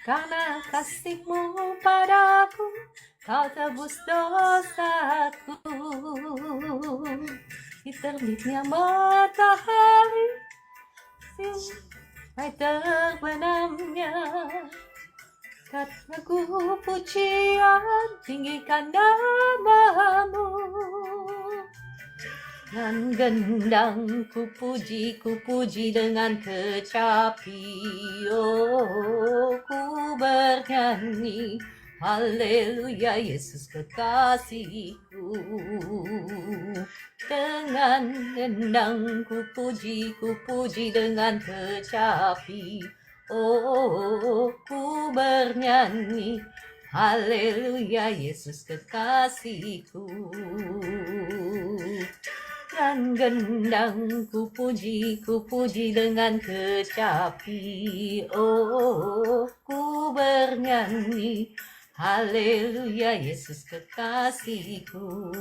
Karena kasih-Mu padaku, Kau tebus dosaku. Di terbitnya matahari, sampai terbenamnya, kataku pujian, tinggikan nama-Mu. Dan gendang ku puji dengan kecapi. Oh, ku bernyanyi, haleluya Yesus kekasihku. Dengan gendang ku puji dengan kecapi. Oh, ku bernyanyi, haleluya Yesus kekasihku. Dan gendang ku puji dengan kecapi. Oh, ku bernyanyi, haleluya Yesus kekasihku.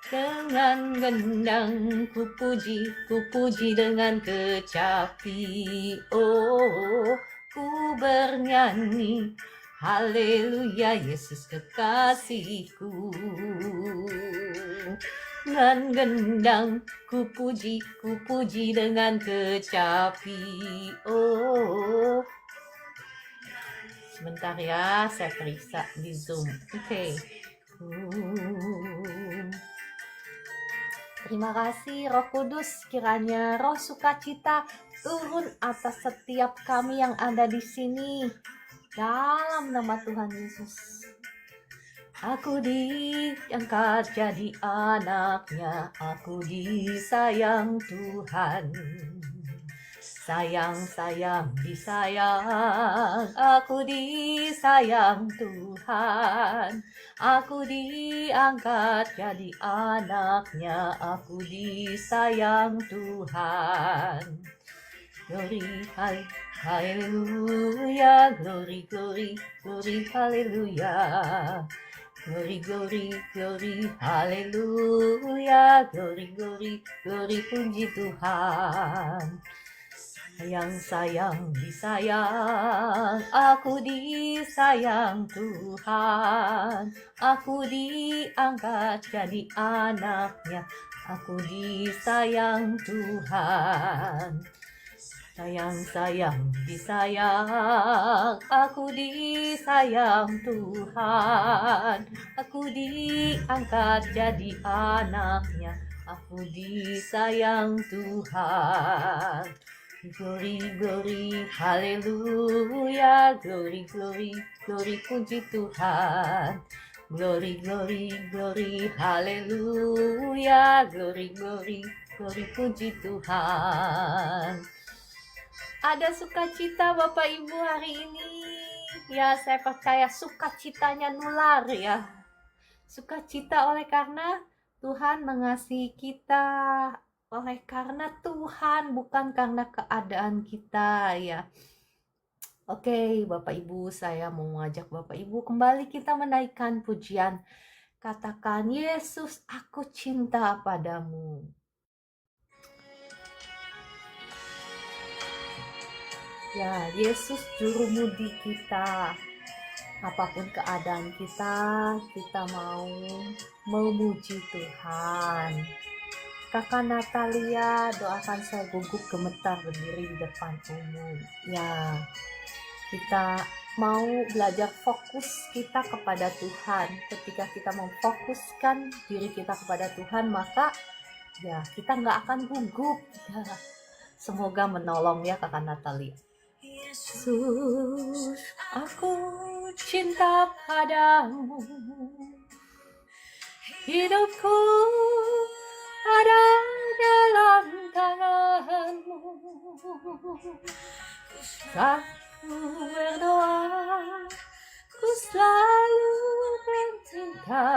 Dengan gendang ku puji dengan kecapi. Oh, ku bernyanyi, haleluya Yesus kekasihku. Dengan gendang ku puji dengan kecapi. Oh, sebentar ya, saya periksa di Zoom. Oke. Terima kasih Roh Kudus, kiranya roh sukacita turun atas setiap kami yang ada di sini. Dalam nama Tuhan Yesus. Aku diangkat jadi anaknya, aku disayang Tuhan. Sayang, disayang, aku disayang Tuhan. Aku diangkat jadi anaknya, aku disayang Tuhan. Glory, haleluya, glory, glory, glory, haleluya. Glory, glory, glory, haleluya. Glory, glory, glory, puji Tuhan. Sayang, disayang, aku disayang Tuhan. Aku diangkat jadi anaknya, aku disayang Tuhan. Sayang, disayang, aku disayang Tuhan. Aku diangkat jadi anaknya, aku disayang Tuhan. Glory, glory, haleluya. Glory, glory, glory, puji Tuhan. Glory, glory, glory, haleluya. Glory, glory, glory, puji Tuhan. Ada sukacita Bapak Ibu hari ini. Ya, saya percaya sukacitanya nular ya. Sukacita oleh karena Tuhan mengasihi kita. Oleh karena Tuhan, bukan karena keadaan kita ya. Oke, Bapak Ibu, saya mau mengajak Bapak Ibu kembali kita menaikkan pujian. Katakan, Yesus, aku cinta padamu. Ya, Yesus juru mudi kita. Apapun keadaan kita mau memuji Tuhan. Kakak Natalia, doakan saya gugup gemetar berdiri di depan umum. Ya, kita mau belajar fokus kita kepada Tuhan. Ketika kita memfokuskan diri kita kepada Tuhan, maka ya kita nggak akan gugup. Ya, semoga menolong ya Kakak Natalia. Yesus, aku cinta padamu. Hidupku ada dalam tangan-Mu. Saat ku berdoa, ku selalu bercinta.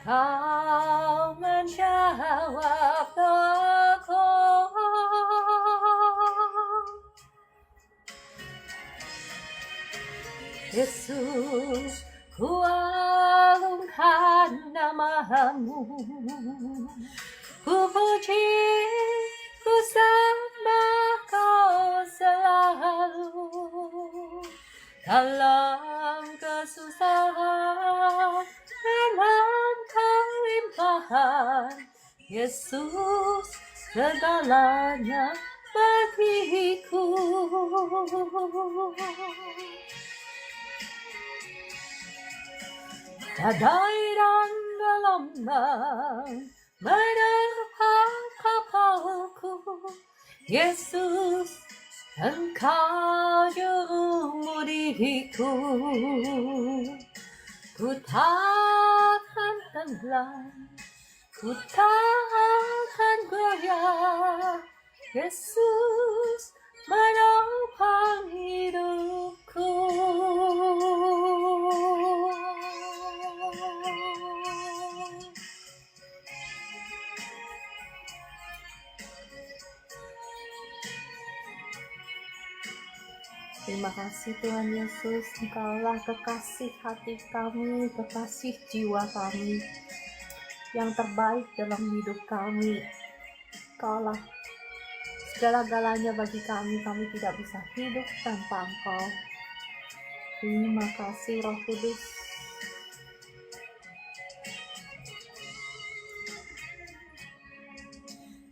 Kau menjawab doaku. Yesus, ku agungkan nama-Mu. Ku puji, ku sembah Kau selalu. dalam kesusahan, dalam kelimpahan, Yesus segalanya bagiku. Badai dan gelombang menerpa kapalku, Yesus Engkau juru mudiku. Ku takkan tenggelam, ku takkan goyah, Yesus menopang hidupku. Terima kasih Tuhan Yesus, Engkaulah kekasih hati kami, kekasih jiwa kami, yang terbaik dalam hidup kami. Engkaulah segala-galanya bagi kami tidak bisa hidup tanpa Engkau. Terima kasih Roh Kudus.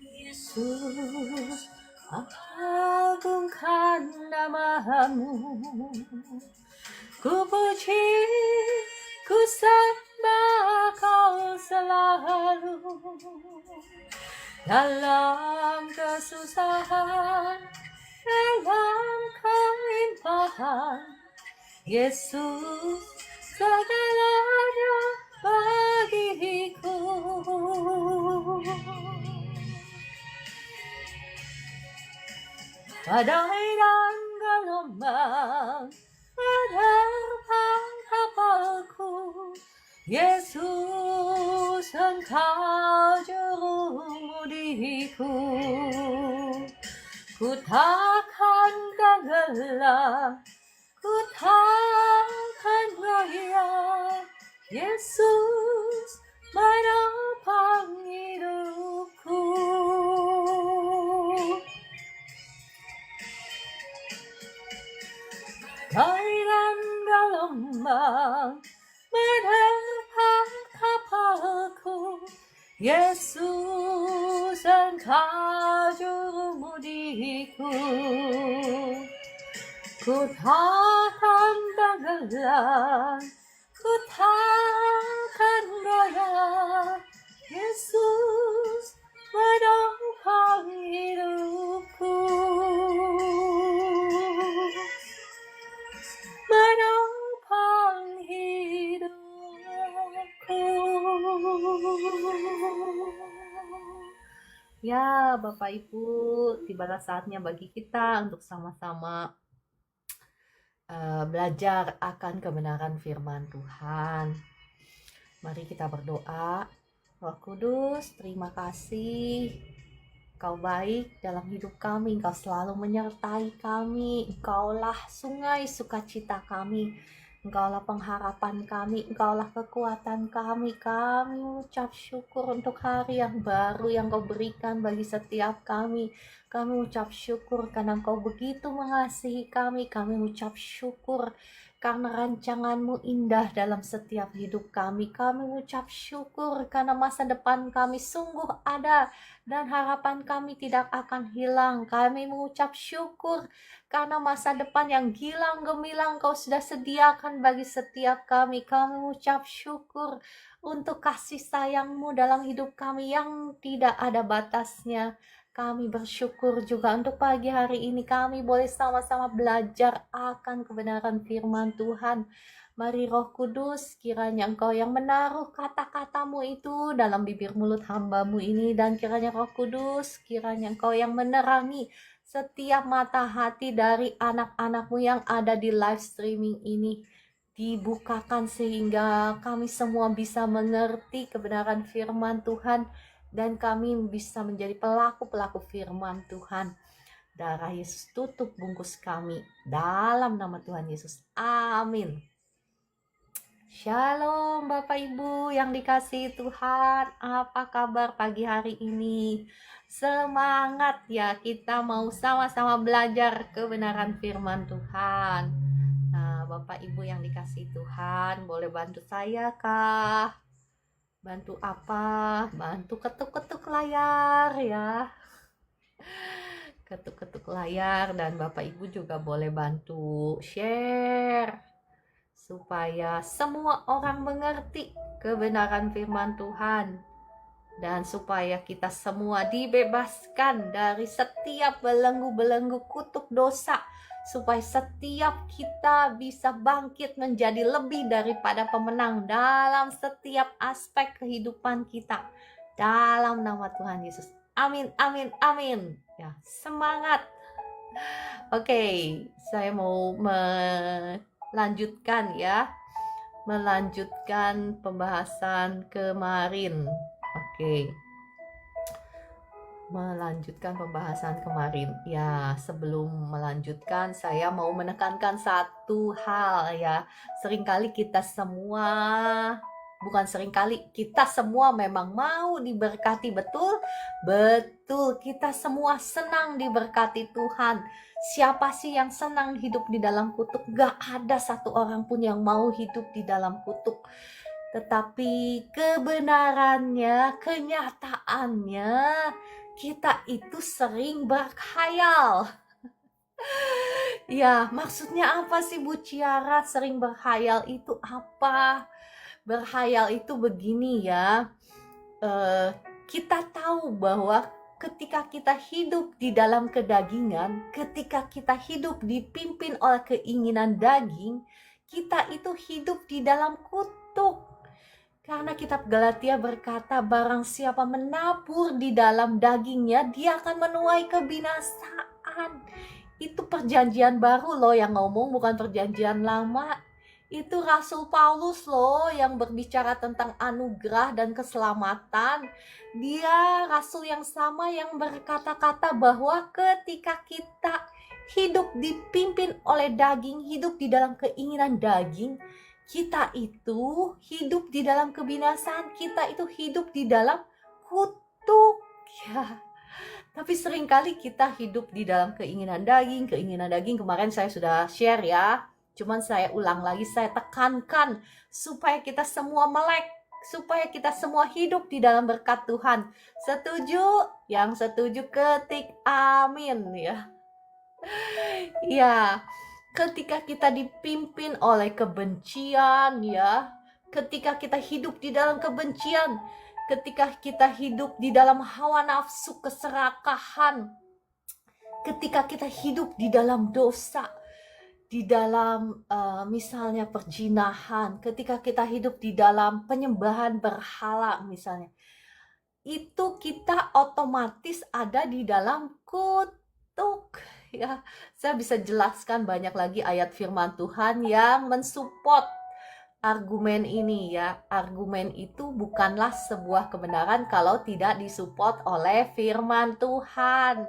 Yesus, agungkan nama-Mu, ku puji, ku sembah Kau selalu. Dalam kesusahan, dalam kelimpahan, Yesus segalanya bagiku. Badai dan gelombang menerpa kapalku, Yesus Engkau juru mudiku. Ku takkan tenggelam, ku takkan goyah, Yesus menopang hidupku. Badai dan gelombang menerpa kapalku, Yesus Engkau juru mudiku. Ku takkan tenggelam, ku takkan goyah, Yesus menopang hidupku. Menopang hidupku. Ya Bapak Ibu, tibalah saatnya bagi kita untuk sama-sama belajar akan kebenaran firman Tuhan. Mari kita berdoa. Roh Kudus, terima kasih. Engkau baik dalam hidup kami, Engkau selalu menyertai kami, Engkaulah sungai sukacita kami, Engkaulah pengharapan kami, Engkaulah kekuatan kami. Kami mengucap syukur untuk hari yang baru yang Kau berikan bagi setiap kami. Kami mengucap syukur karena Engkau begitu mengasihi kami. Kami mengucap syukur karena rancangan-Mu indah dalam setiap hidup kami. Kami mengucap syukur karena masa depan kami sungguh ada dan harapan kami tidak akan hilang. Kami mengucap syukur karena masa depan yang gilang gemilang Kau sudah sediakan bagi setiap kami. Kami mengucap syukur untuk kasih sayang-Mu dalam hidup kami yang tidak ada batasnya. Kami bersyukur juga untuk pagi hari ini kami boleh sama-sama belajar akan kebenaran firman Tuhan. Mari Roh Kudus, kiranya Engkau yang menaruh kata-kata-Mu itu dalam bibir mulut hamba-Mu ini, dan kiranya Roh Kudus, kiranya Engkau yang menerangi setiap mata hati dari anak-anak-Mu yang ada di live streaming ini. Dibukakan sehingga kami semua bisa mengerti kebenaran firman Tuhan, dan kami bisa menjadi pelaku-pelaku firman Tuhan. Darah Yesus tutup bungkus kami. Dalam nama Tuhan Yesus. Amin. Shalom Bapak Ibu yang dikasihi Tuhan. Apa kabar pagi hari ini? Semangat ya, kita mau sama-sama belajar kebenaran firman Tuhan. Nah, Bapak Ibu yang dikasih Tuhan, boleh bantu saya kah? Bantu apa? Bantu ketuk-ketuk layar ya. Ketuk-ketuk layar, dan Bapak Ibu juga boleh bantu share supaya semua orang mengerti kebenaran firman Tuhan, dan supaya kita semua dibebaskan dari setiap belenggu-belenggu kutuk dosa, supaya setiap kita bisa bangkit menjadi lebih daripada pemenang dalam setiap aspek kehidupan kita, dalam nama Tuhan Yesus. Amin, amin, amin. Ya, semangat. Oke, saya mau melanjutkan ya, melanjutkan pembahasan kemarin. Oke, melanjutkan pembahasan kemarin. Ya, sebelum melanjutkan, saya mau menekankan satu hal ya. Seringkali kita semua, bukan seringkali, kita semua memang mau diberkati, betul? Betul, kita semua senang diberkati Tuhan. Siapa sih yang senang hidup di dalam kutuk? Gak ada satu orang pun yang mau hidup di dalam kutuk. Tetapi kebenarannya, kenyataannya, kita itu sering berkhayal. Ya, maksudnya apa sih Bu Ciara? Sering berkhayal itu apa? Berkhayal itu begini ya. Kita tahu bahwa ketika kita hidup di dalam kedagingan, ketika kita hidup dipimpin oleh keinginan daging, kita itu hidup di dalam kutuk. Karena kitab Galatia berkata, barang siapa menabur di dalam dagingnya, dia akan menuai kebinasaan. Itu perjanjian baru loh yang ngomong, bukan perjanjian lama. Itu Rasul Paulus loh yang berbicara tentang anugerah dan keselamatan. Dia rasul yang sama yang berkata-kata bahwa ketika kita hidup dipimpin oleh daging, hidup di dalam keinginan daging, kita itu hidup di dalam kebinasaan, kita itu hidup di dalam kutuk. Ya. Tapi seringkali kita hidup di dalam keinginan daging. Keinginan daging kemarin saya sudah share ya. Cuman saya ulang lagi, saya tekankan supaya kita semua melek, supaya kita semua hidup di dalam berkat Tuhan. Setuju? Yang setuju ketik amin ya. Ya, ketika kita dipimpin oleh kebencian ya, ketika kita hidup di dalam kebencian, ketika kita hidup di dalam hawa nafsu keserakahan, ketika kita hidup di dalam dosa, di dalam misalnya perjinahan, ketika kita hidup di dalam penyembahan berhala misalnya, itu kita otomatis ada di dalam kutuk ya. Saya bisa jelaskan banyak lagi ayat firman Tuhan yang mensupport argumen ini ya. Argumen itu bukanlah sebuah kebenaran kalau tidak disupport oleh firman Tuhan.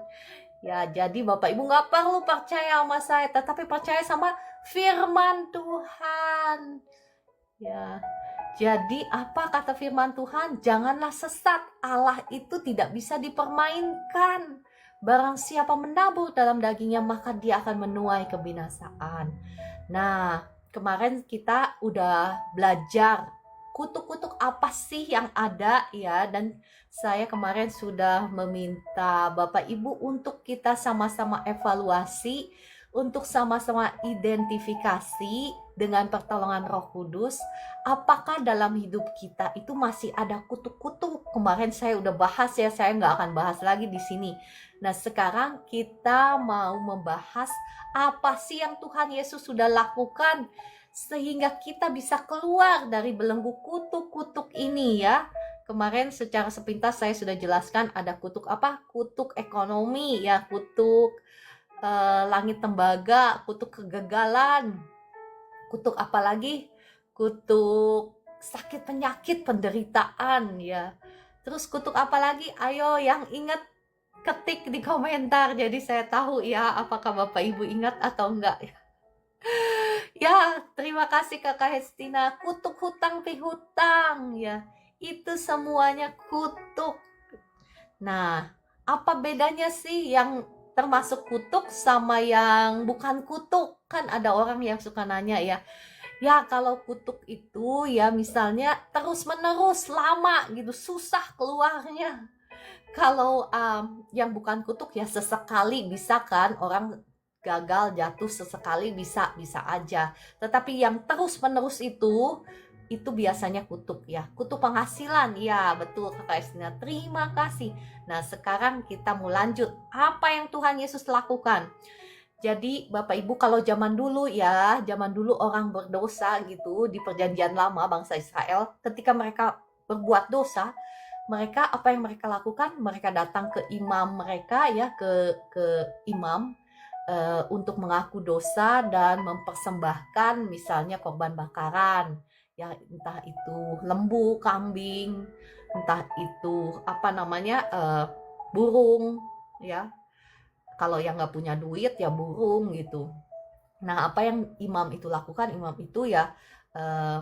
Ya, jadi Bapak Ibu nggak perlu percaya sama saya, tetapi percaya sama firman Tuhan. Ya, jadi apa kata firman Tuhan? Janganlah sesat, Allah itu tidak bisa dipermainkan. Barang siapa menabur dalam dagingnya, maka dia akan menuai kebinasaan. Nah, kemarin kita udah belajar kutuk-kutuk apa sih yang ada ya, dan saya kemarin sudah meminta Bapak Ibu untuk kita sama-sama evaluasi, untuk sama-sama identifikasi dengan pertolongan Roh Kudus, apakah dalam hidup kita itu masih ada kutuk-kutuk. Kemarin saya udah bahas ya, saya nggak akan bahas lagi di sini. Nah, sekarang kita mau membahas apa sih yang Tuhan Yesus sudah lakukan sehingga kita bisa keluar dari belenggu kutuk-kutuk ini ya. Kemarin secara sepintas saya sudah jelaskan ada kutuk apa? Kutuk ekonomi ya, kutuk langit tembaga, kutuk kegagalan, kutuk apa lagi? Kutuk sakit penyakit penderitaan ya. Terus kutuk apa lagi? Ayo yang ingat ketik di komentar, jadi saya tahu ya apakah Bapak Ibu ingat atau enggak ya. Ya, terima kasih Kakak Hestina. Kutuk hutang pihutang ya. Itu semuanya kutuk. Nah, apa bedanya sih yang termasuk kutuk sama yang bukan kutuk. Kan ada orang yang suka nanya ya, ya kalau kutuk itu ya misalnya terus menerus lama gitu, susah keluarnya. Kalau yang bukan kutuk ya sesekali bisa kan, orang gagal jatuh sesekali bisa bisa aja. Tetapi yang terus menerus itu biasanya kutuk ya. Kutuk penghasilan, ya betul Kakak Estina. Terima kasih. Nah sekarang kita mau lanjut. Apa yang Tuhan Yesus lakukan? Jadi Bapak Ibu, kalau zaman dulu ya, zaman dulu orang berdosa gitu di perjanjian lama bangsa Israel, ketika mereka berbuat dosa, mereka apa yang mereka lakukan? Mereka datang ke imam mereka ya, ke imam untuk mengaku dosa dan mempersembahkan misalnya korban bakaran. Ya, entah itu lembu, kambing, entah itu apa namanya burung ya. Kalau yang nggak punya duit ya burung gitu. Nah, apa yang imam itu lakukan? Imam itu ya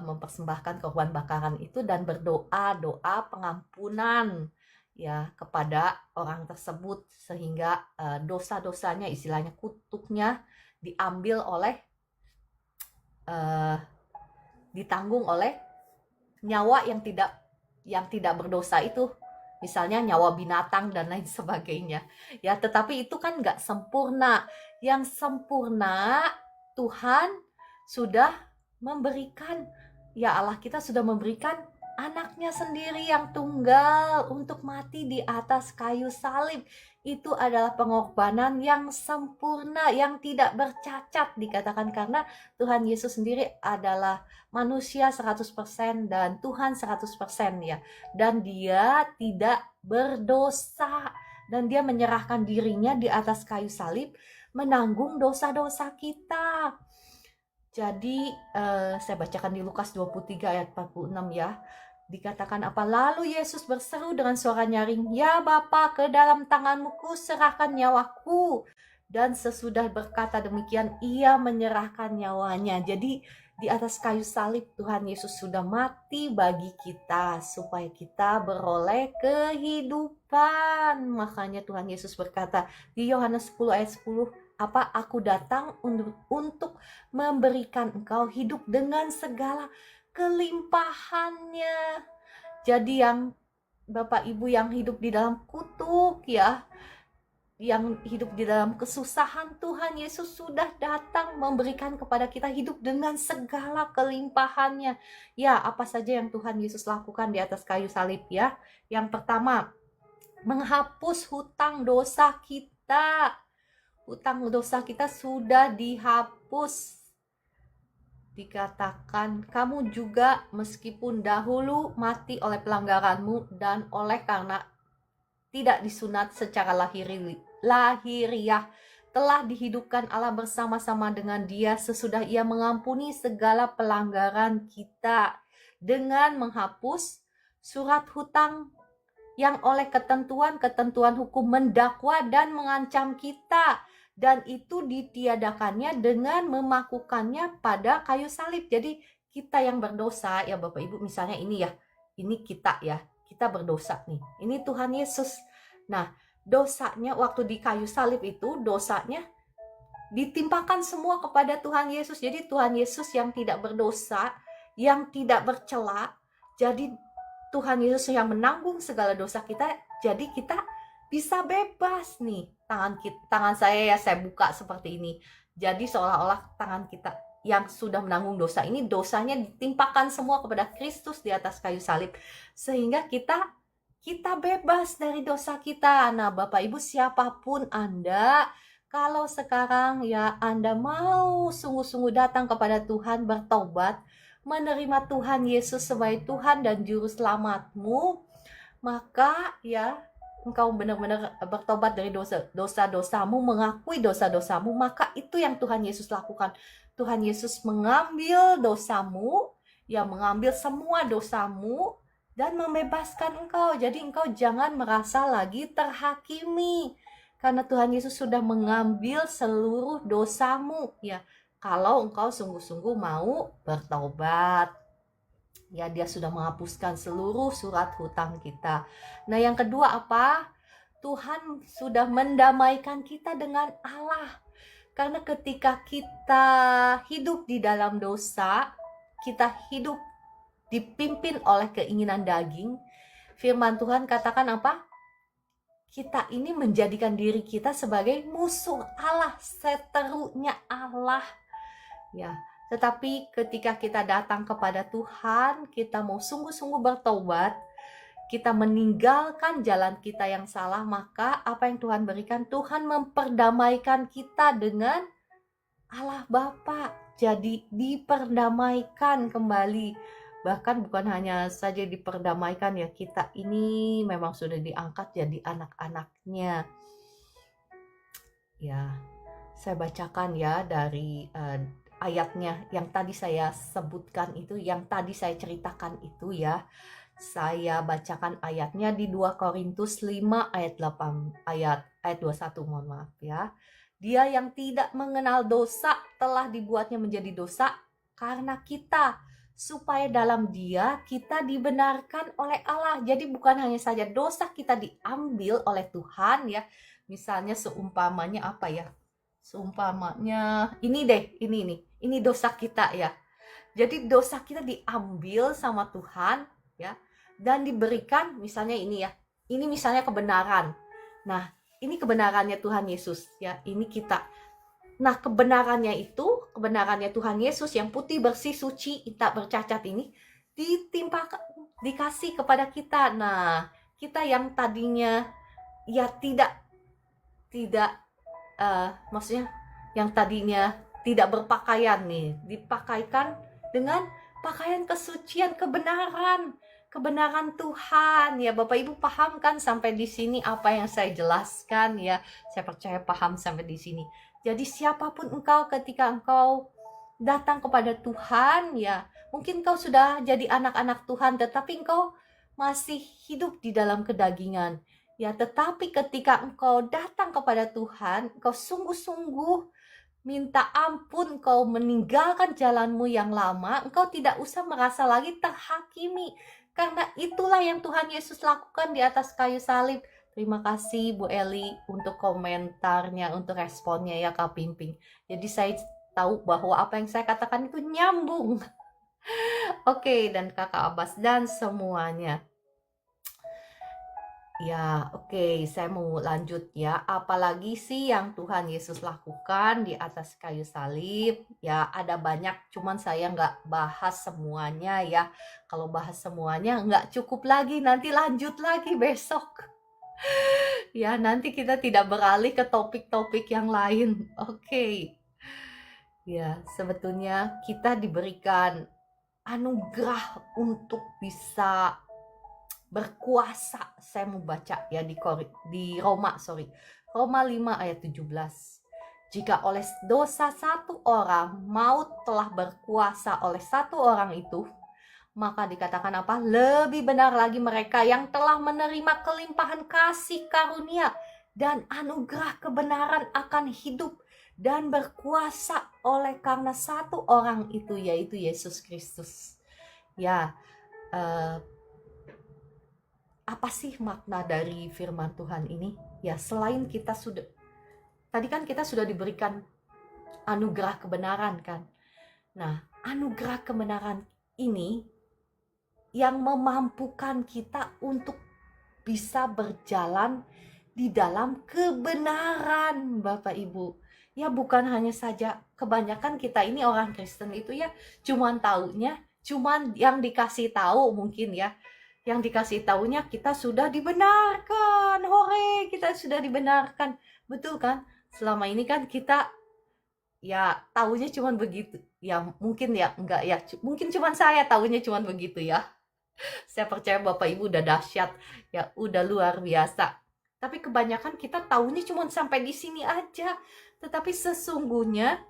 mempersembahkan korban bakaran itu dan berdoa doa pengampunan ya kepada orang tersebut sehingga dosa-dosanya, istilahnya kutuknya diambil oleh ditanggung oleh nyawa yang tidak berdosa itu, misalnya nyawa binatang dan lain sebagainya ya. Tetapi itu kan nggak sempurna. Yang sempurna Tuhan sudah memberikan, ya Allah kita sudah memberikan anaknya sendiri yang tunggal untuk mati di atas kayu salib. Itu adalah pengorbanan yang sempurna, yang tidak bercacat dikatakan, karena Tuhan Yesus sendiri adalah manusia 100% dan Tuhan 100% ya. Dan dia tidak berdosa. Dan dia menyerahkan dirinya di atas kayu salib menanggung dosa-dosa kita. Jadi saya bacakan di Lukas 23 ayat 46 ya. Dikatakan apa? Lalu Yesus berseru dengan suara nyaring, "Ya Bapa, ke dalam tanganmu kuserahkan nyawaku." Dan sesudah berkata demikian, ia menyerahkan nyawanya. Jadi di atas kayu salib Tuhan Yesus sudah mati bagi kita supaya kita beroleh kehidupan. Makanya Tuhan Yesus berkata di Yohanes 10 ayat 10, apa? Aku datang untuk memberikan engkau hidup dengan segala kelimpahannya. Jadi yang Bapak Ibu yang hidup di dalam kutuk ya, yang hidup di dalam kesusahan, Tuhan Yesus sudah datang memberikan kepada kita hidup dengan segala kelimpahannya. Ya, apa saja yang Tuhan Yesus lakukan di atas kayu salib ya? Yang pertama, menghapus hutang dosa kita. Hutang dosa kita sudah dihapus. Dikatakan, kamu juga meskipun dahulu mati oleh pelanggaranmu dan oleh karena tidak disunat secara lahiriah, telah dihidupkan Allah bersama-sama dengan Dia sesudah Ia mengampuni segala pelanggaran kita dengan menghapus surat hutang yang oleh ketentuan hukum mendakwa dan mengancam kita. Dan itu ditiadakannya dengan memakukannya pada kayu salib. Jadi kita yang berdosa ya Bapak Ibu, misalnya ini ya, ini kita ya, kita berdosa nih. Ini Tuhan Yesus. Nah, dosanya waktu di kayu salib itu, dosanya ditimpakan semua kepada Tuhan Yesus. Jadi Tuhan Yesus yang tidak berdosa, yang tidak bercela. Jadi Tuhan Yesus yang menanggung segala dosa kita. Jadi kita bisa bebas nih. Tangan saya ya saya buka seperti ini. Jadi seolah-olah tangan kita yang sudah menanggung dosa ini, dosanya ditimpakan semua kepada Kristus di atas kayu salib. Sehingga kita bebas dari dosa kita. Nah Bapak Ibu, siapapun Anda, kalau sekarang ya Anda mau sungguh-sungguh datang kepada Tuhan, bertobat, menerima Tuhan Yesus sebagai Tuhan dan Juru Selamatmu, maka ya engkau benar-benar bertobat dari dosa-dosamu, mengakui dosa-dosamu, maka itu yang Tuhan Yesus lakukan. Tuhan Yesus mengambil dosamu, ya mengambil semua dosamu dan membebaskan engkau. Jadi engkau jangan merasa lagi terhakimi, karena Tuhan Yesus sudah mengambil seluruh dosamu ya. Kalau engkau sungguh-sungguh mau bertobat, ya dia sudah menghapuskan seluruh surat hutang kita. Nah yang kedua apa? Tuhan sudah mendamaikan kita dengan Allah. Karena ketika kita hidup di dalam dosa, kita hidup dipimpin oleh keinginan daging, firman Tuhan katakan apa? Kita ini menjadikan diri kita sebagai musuh Allah, seterunya Allah. Ya, tetapi ketika kita datang kepada Tuhan, kita mau sungguh-sungguh bertobat, kita meninggalkan jalan kita yang salah, maka apa yang Tuhan berikan? Tuhan memperdamaikan kita dengan Allah Bapa. Jadi diperdamaikan kembali. Bahkan bukan hanya saja diperdamaikan ya, kita ini memang sudah diangkat jadi anak-anaknya. Ya, saya bacakan ya dari ayatnya yang tadi saya sebutkan itu, yang tadi saya ceritakan itu ya. Saya bacakan ayatnya di 2 Korintus 5 ayat 8 ayat 21, mohon maaf ya. Dia yang tidak mengenal dosa telah dibuatnya menjadi dosa karena kita, supaya dalam Dia kita dibenarkan oleh Allah. Jadi bukan hanya saja dosa kita diambil oleh Tuhan ya. Misalnya seumpamanya apa ya? Seumpamanya ini deh, ini dosa kita ya. Jadi dosa kita diambil sama Tuhan ya, dan diberikan misalnya ini ya. Ini misalnya kebenaran. Nah, ini kebenarannya Tuhan Yesus ya. Ini kita. Nah, kebenarannya Tuhan Yesus yang putih, bersih, suci, tak bercacat ini dikasih kepada kita. Nah, kita yang tadinya ya tidak maksudnya yang tadinya tidak berpakaian nih, dipakaikan dengan pakaian kesucian, kebenaran Tuhan ya. Bapak Ibu paham kan sampai di sini apa yang saya jelaskan ya? Saya percaya paham sampai di sini. Jadi siapapun engkau, ketika engkau datang kepada Tuhan ya, mungkin engkau sudah jadi anak-anak Tuhan, tetapi engkau masih hidup di dalam kedagingan. Ya, tetapi ketika engkau datang kepada Tuhan, engkau sungguh-sungguh minta ampun, engkau meninggalkan jalanmu yang lama, engkau tidak usah merasa lagi terhakimi. Karena itulah yang Tuhan Yesus lakukan di atas kayu salib. Terima kasih Bu Eli untuk komentarnya, untuk responnya ya Kak Pimping. Jadi saya tahu bahwa apa yang saya katakan itu nyambung. Oke, dan Kakak Abbas dan semuanya. Ya, oke, saya mau lanjut ya. Apalagi sih yang Tuhan Yesus lakukan di atas kayu salib? Ya, ada banyak, cuman saya nggak bahas semuanya ya. Kalau bahas semuanya nggak cukup lagi, nanti lanjut lagi besok. Ya, nanti kita tidak beralih ke topik-topik yang lain. Oke. Ya, sebetulnya kita diberikan anugerah untuk bisa berkuasa. Saya mau baca ya di Roma 5 ayat 17. Jika oleh dosa satu orang maut telah berkuasa oleh satu orang itu, maka dikatakan apa? Lebih benar lagi mereka yang telah menerima kelimpahan kasih karunia dan anugerah kebenaran akan hidup dan berkuasa oleh karena satu orang itu, yaitu Yesus Kristus. Ya, apa sih makna dari firman Tuhan ini? Ya, selain kita sudah, tadi kan kita sudah diberikan anugerah kebenaran kan. Nah, anugerah kebenaran ini yang memampukan kita untuk bisa berjalan di dalam kebenaran, Bapak Ibu. Ya, bukan hanya saja, kebanyakan kita ini orang Kristen itu ya cuman yang dikasih tahu mungkin ya. Yang dikasih taunya kita sudah dibenarkan. Hore, kita sudah dibenarkan. Betul kan? Selama ini kan kita ya taunya cuman begitu. Ya mungkin ya enggak ya. Mungkin cuman saya taunya cuman begitu ya. Saya percaya Bapak Ibu udah dahsyat. Ya udah luar biasa. Tapi kebanyakan kita taunya cuman sampai di sini aja. Tetapi sesungguhnya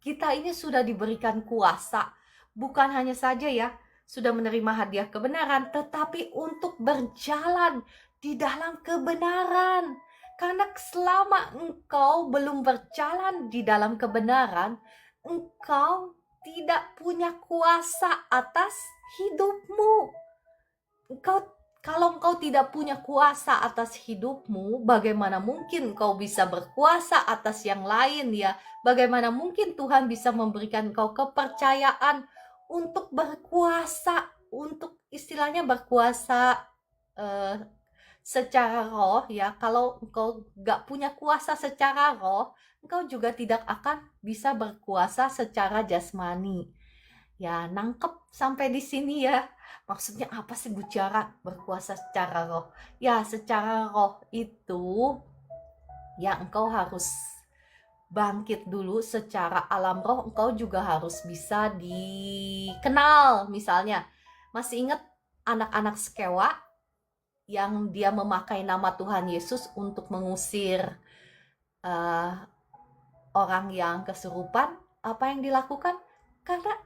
kita ini sudah diberikan kuasa. Bukan hanya saja ya sudah menerima hadiah kebenaran, tetapi untuk berjalan di dalam kebenaran. Karena selama engkau belum berjalan di dalam kebenaran, engkau tidak punya kuasa atas hidupmu. Kalau engkau tidak punya kuasa atas hidupmu, bagaimana mungkin engkau bisa berkuasa atas yang lain ya? Bagaimana mungkin Tuhan bisa memberikan engkau kepercayaan untuk berkuasa, untuk istilahnya berkuasa eh, secara roh ya. Kalau engkau gak punya kuasa secara roh, engkau juga tidak akan bisa berkuasa secara jasmani. Ya, nangkep sampai di sini ya. Maksudnya apa sih bicara berkuasa secara roh? Ya, secara roh itu ya engkau harus bangkit dulu secara alam roh, engkau juga harus bisa dikenal. Misalnya, masih ingat anak-anak Skewa yang dia memakai nama Tuhan Yesus untuk mengusir uh, orang yang kesurupan? Apa yang dilakukan? Karena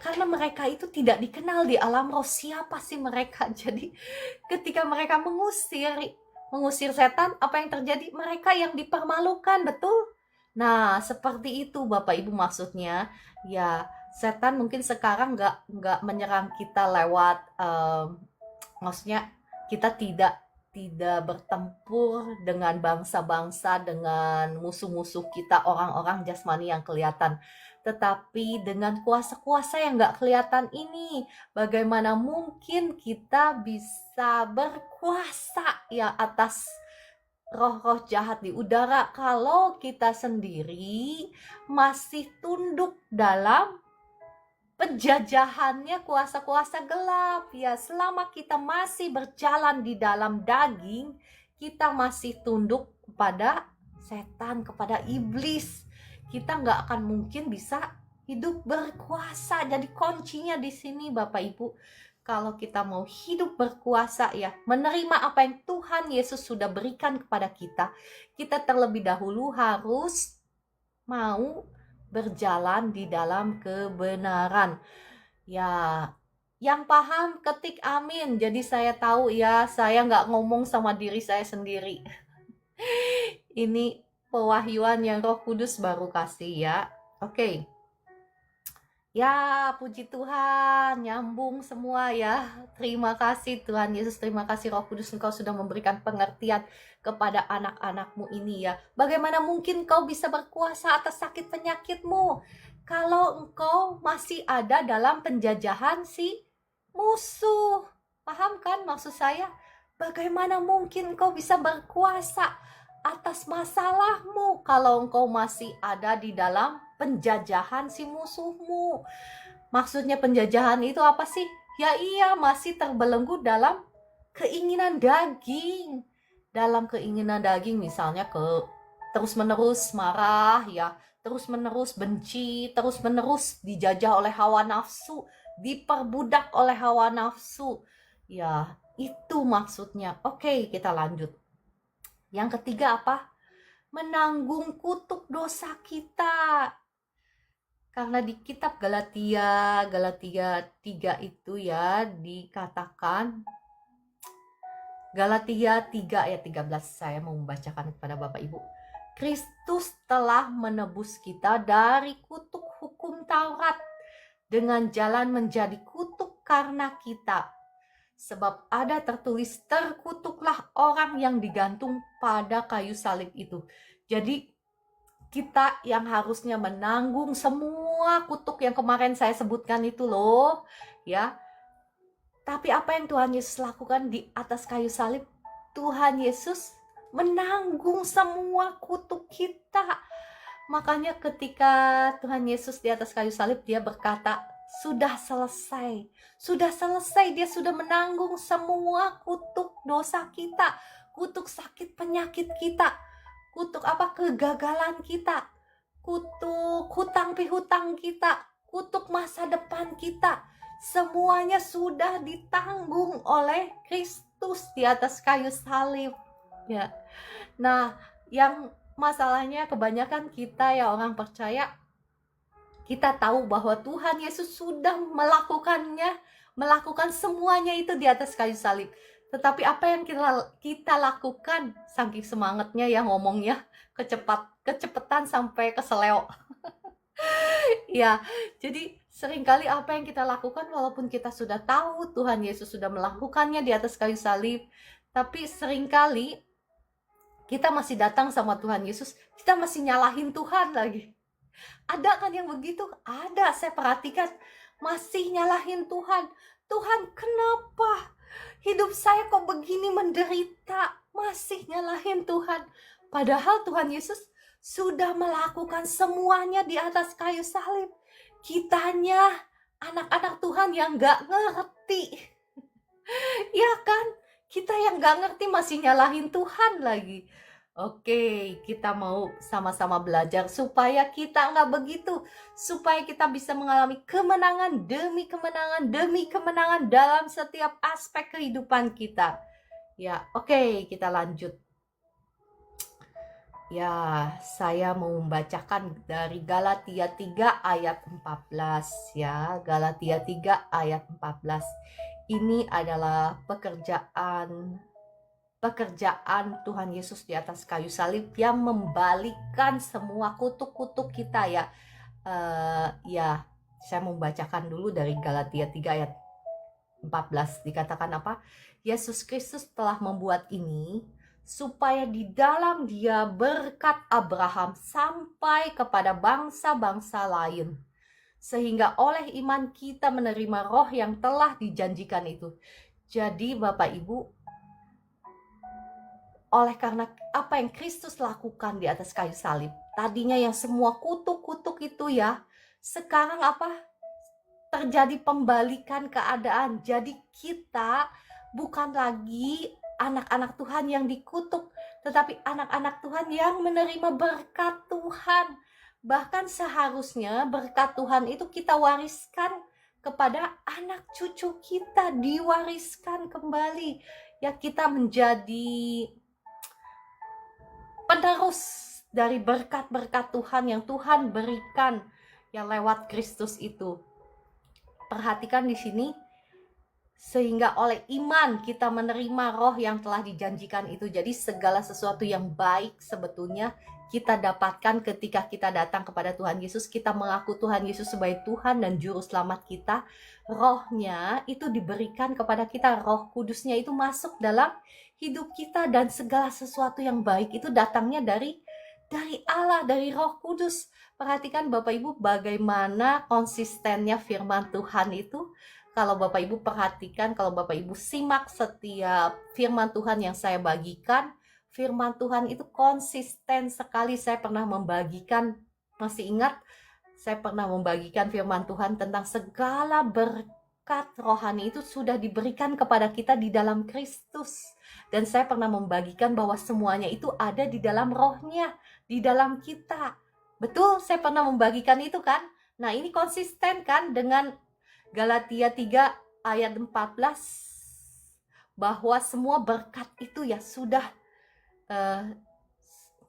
karena mereka itu tidak dikenal di alam roh. Siapa sih mereka? Jadi ketika mereka mengusir setan, apa yang terjadi? Mereka yang dipermalukan, betul? Nah, seperti itu Bapak Ibu maksudnya. Ya, setan mungkin sekarang nggak menyerang kita lewat maksudnya kita tidak bertempur dengan bangsa-bangsa, dengan musuh-musuh kita, orang-orang jasmani yang kelihatan. Tetapi dengan kuasa-kuasa yang gak kelihatan ini, bagaimana mungkin kita bisa berkuasa ya atas roh-roh jahat di udara kalau kita sendiri masih tunduk dalam penjajahannya kuasa-kuasa gelap ya. Selama kita masih berjalan di dalam daging, kita masih tunduk kepada setan, kepada iblis. Kita nggak akan mungkin bisa hidup berkuasa. Jadi kuncinya di sini Bapak Ibu, kalau kita mau hidup berkuasa ya, menerima apa yang Tuhan Yesus sudah berikan kepada kita, kita terlebih dahulu harus mau berjalan di dalam kebenaran. Ya, yang paham ketik amin. Jadi saya tahu ya, saya nggak ngomong sama diri saya sendiri. Ini pewahyuan yang Roh Kudus baru kasih ya. Oke. Ya, puji Tuhan, nyambung semua ya. Terima kasih Tuhan Yesus, terima kasih Roh Kudus, Engkau sudah memberikan pengertian kepada anak-anakmu ini ya. Bagaimana mungkin kau bisa berkuasa atas sakit penyakitmu kalau engkau masih ada dalam penjajahan si musuh? Paham kan maksud saya? Bagaimana mungkin kau bisa berkuasa atas masalahmu kalau engkau masih ada di dalam penjajahan si musuhmu? Maksudnya penjajahan itu apa sih? Ya iya, masih terbelenggu dalam keinginan daging. Dalam keinginan daging misalnya terus-menerus marah ya, terus-menerus benci, terus-menerus dijajah oleh hawa nafsu, diperbudak oleh hawa nafsu. Ya, itu maksudnya. Oke, kita lanjut. Yang ketiga apa? Menanggung kutuk dosa kita. Karena di kitab Galatia 3 itu ya dikatakan, Galatia 3 ayat 13, saya mau membacakan kepada Bapak Ibu. Kristus telah menebus kita dari kutuk hukum Taurat dengan jalan menjadi kutuk karena kita. Sebab ada tertulis, terkutuklah orang yang digantung pada kayu salib itu. Jadi kita yang harusnya menanggung semua kutuk yang kemarin saya sebutkan itu loh, ya. Tapi apa yang Tuhan Yesus lakukan di atas kayu salib? Tuhan Yesus menanggung semua kutuk kita. Makanya ketika Tuhan Yesus di atas kayu salib, dia berkata, sudah selesai. Sudah selesai, dia sudah menanggung semua kutuk dosa kita, kutuk sakit penyakit kita, kutuk kegagalan kita, kutuk hutang pihutang kita, kutuk masa depan kita. Semuanya sudah ditanggung oleh Kristus di atas kayu salib. Ya. Nah, yang masalahnya kebanyakan kita ya orang percaya, kita tahu bahwa Tuhan Yesus sudah melakukan semuanya itu di atas kayu salib. Tetapi apa yang kita lakukan? Saking semangatnya ya ngomongnya, kecepatan sampai keseleo. Ya, jadi Seringkali apa yang kita lakukan walaupun kita sudah tahu Tuhan Yesus sudah melakukannya di atas kayu salib, tapi seringkali kita masih datang sama Tuhan Yesus, kita masih nyalahin Tuhan lagi. Ada kan yang begitu? Ada, saya perhatikan masih nyalahin Tuhan. Tuhan, kenapa hidup saya kok begini menderita? Masih nyalahin Tuhan. Padahal Tuhan Yesus sudah melakukan semuanya di atas kayu salib. Kitanya anak-anak Tuhan yang gak ngerti. Ya kan? Kita yang gak ngerti masih nyalahin Tuhan lagi. Oke, kita mau sama-sama belajar supaya kita nggak begitu. Supaya kita bisa mengalami kemenangan demi kemenangan demi kemenangan dalam setiap aspek kehidupan kita. Ya, oke, kita lanjut. Ya, saya mau membacakan dari Galatia 3 ayat 14 ya. Galatia 3 ayat 14. Ini adalah pekerjaan Tuhan Yesus di atas kayu salib yang membalikkan semua kutuk-kutuk kita ya. Ya, saya mau bacakan dulu dari Galatia 3 ayat 14. Dikatakan apa? Yesus Kristus telah membuat ini supaya di dalam Dia berkat Abraham sampai kepada bangsa-bangsa lain. Sehingga oleh iman kita menerima roh yang telah dijanjikan itu. Jadi Bapak Ibu, oleh karena apa yang Kristus lakukan di atas kayu salib, tadinya yang semua kutuk-kutuk itu ya, sekarang apa? Terjadi pembalikan keadaan. Jadi kita bukan lagi anak-anak Tuhan yang dikutuk, tetapi anak-anak Tuhan yang menerima berkat Tuhan. Bahkan seharusnya berkat Tuhan itu kita wariskan kepada anak cucu kita, diwariskan kembali. Ya, kita menjadi penerus dari berkat-berkat Tuhan yang Tuhan berikan yang lewat Kristus itu. Perhatikan di sini, sehingga oleh iman kita menerima roh yang telah dijanjikan itu. Jadi segala sesuatu yang baik sebetulnya kita dapatkan ketika kita datang kepada Tuhan Yesus, kita mengaku Tuhan Yesus sebagai Tuhan dan Juru Selamat kita. Rohnya itu diberikan kepada kita, Roh Kudusnya itu masuk dalam hidup kita, dan segala sesuatu yang baik itu datangnya dari Allah, dari Roh Kudus. Perhatikan Bapak Ibu bagaimana konsistennya firman Tuhan itu. Kalau Bapak Ibu perhatikan, kalau Bapak Ibu simak setiap firman Tuhan yang saya bagikan, firman Tuhan itu konsisten sekali. Saya pernah membagikan, masih ingat, saya pernah membagikan firman Tuhan tentang segala berkat rohani itu sudah diberikan kepada kita di dalam Kristus. Dan saya pernah membagikan bahwa semuanya itu ada di dalam rohnya, di dalam kita. Betul, saya pernah membagikan itu kan? Nah, ini konsisten kan dengan Galatia 3 ayat 14, bahwa semua berkat itu ya sudah,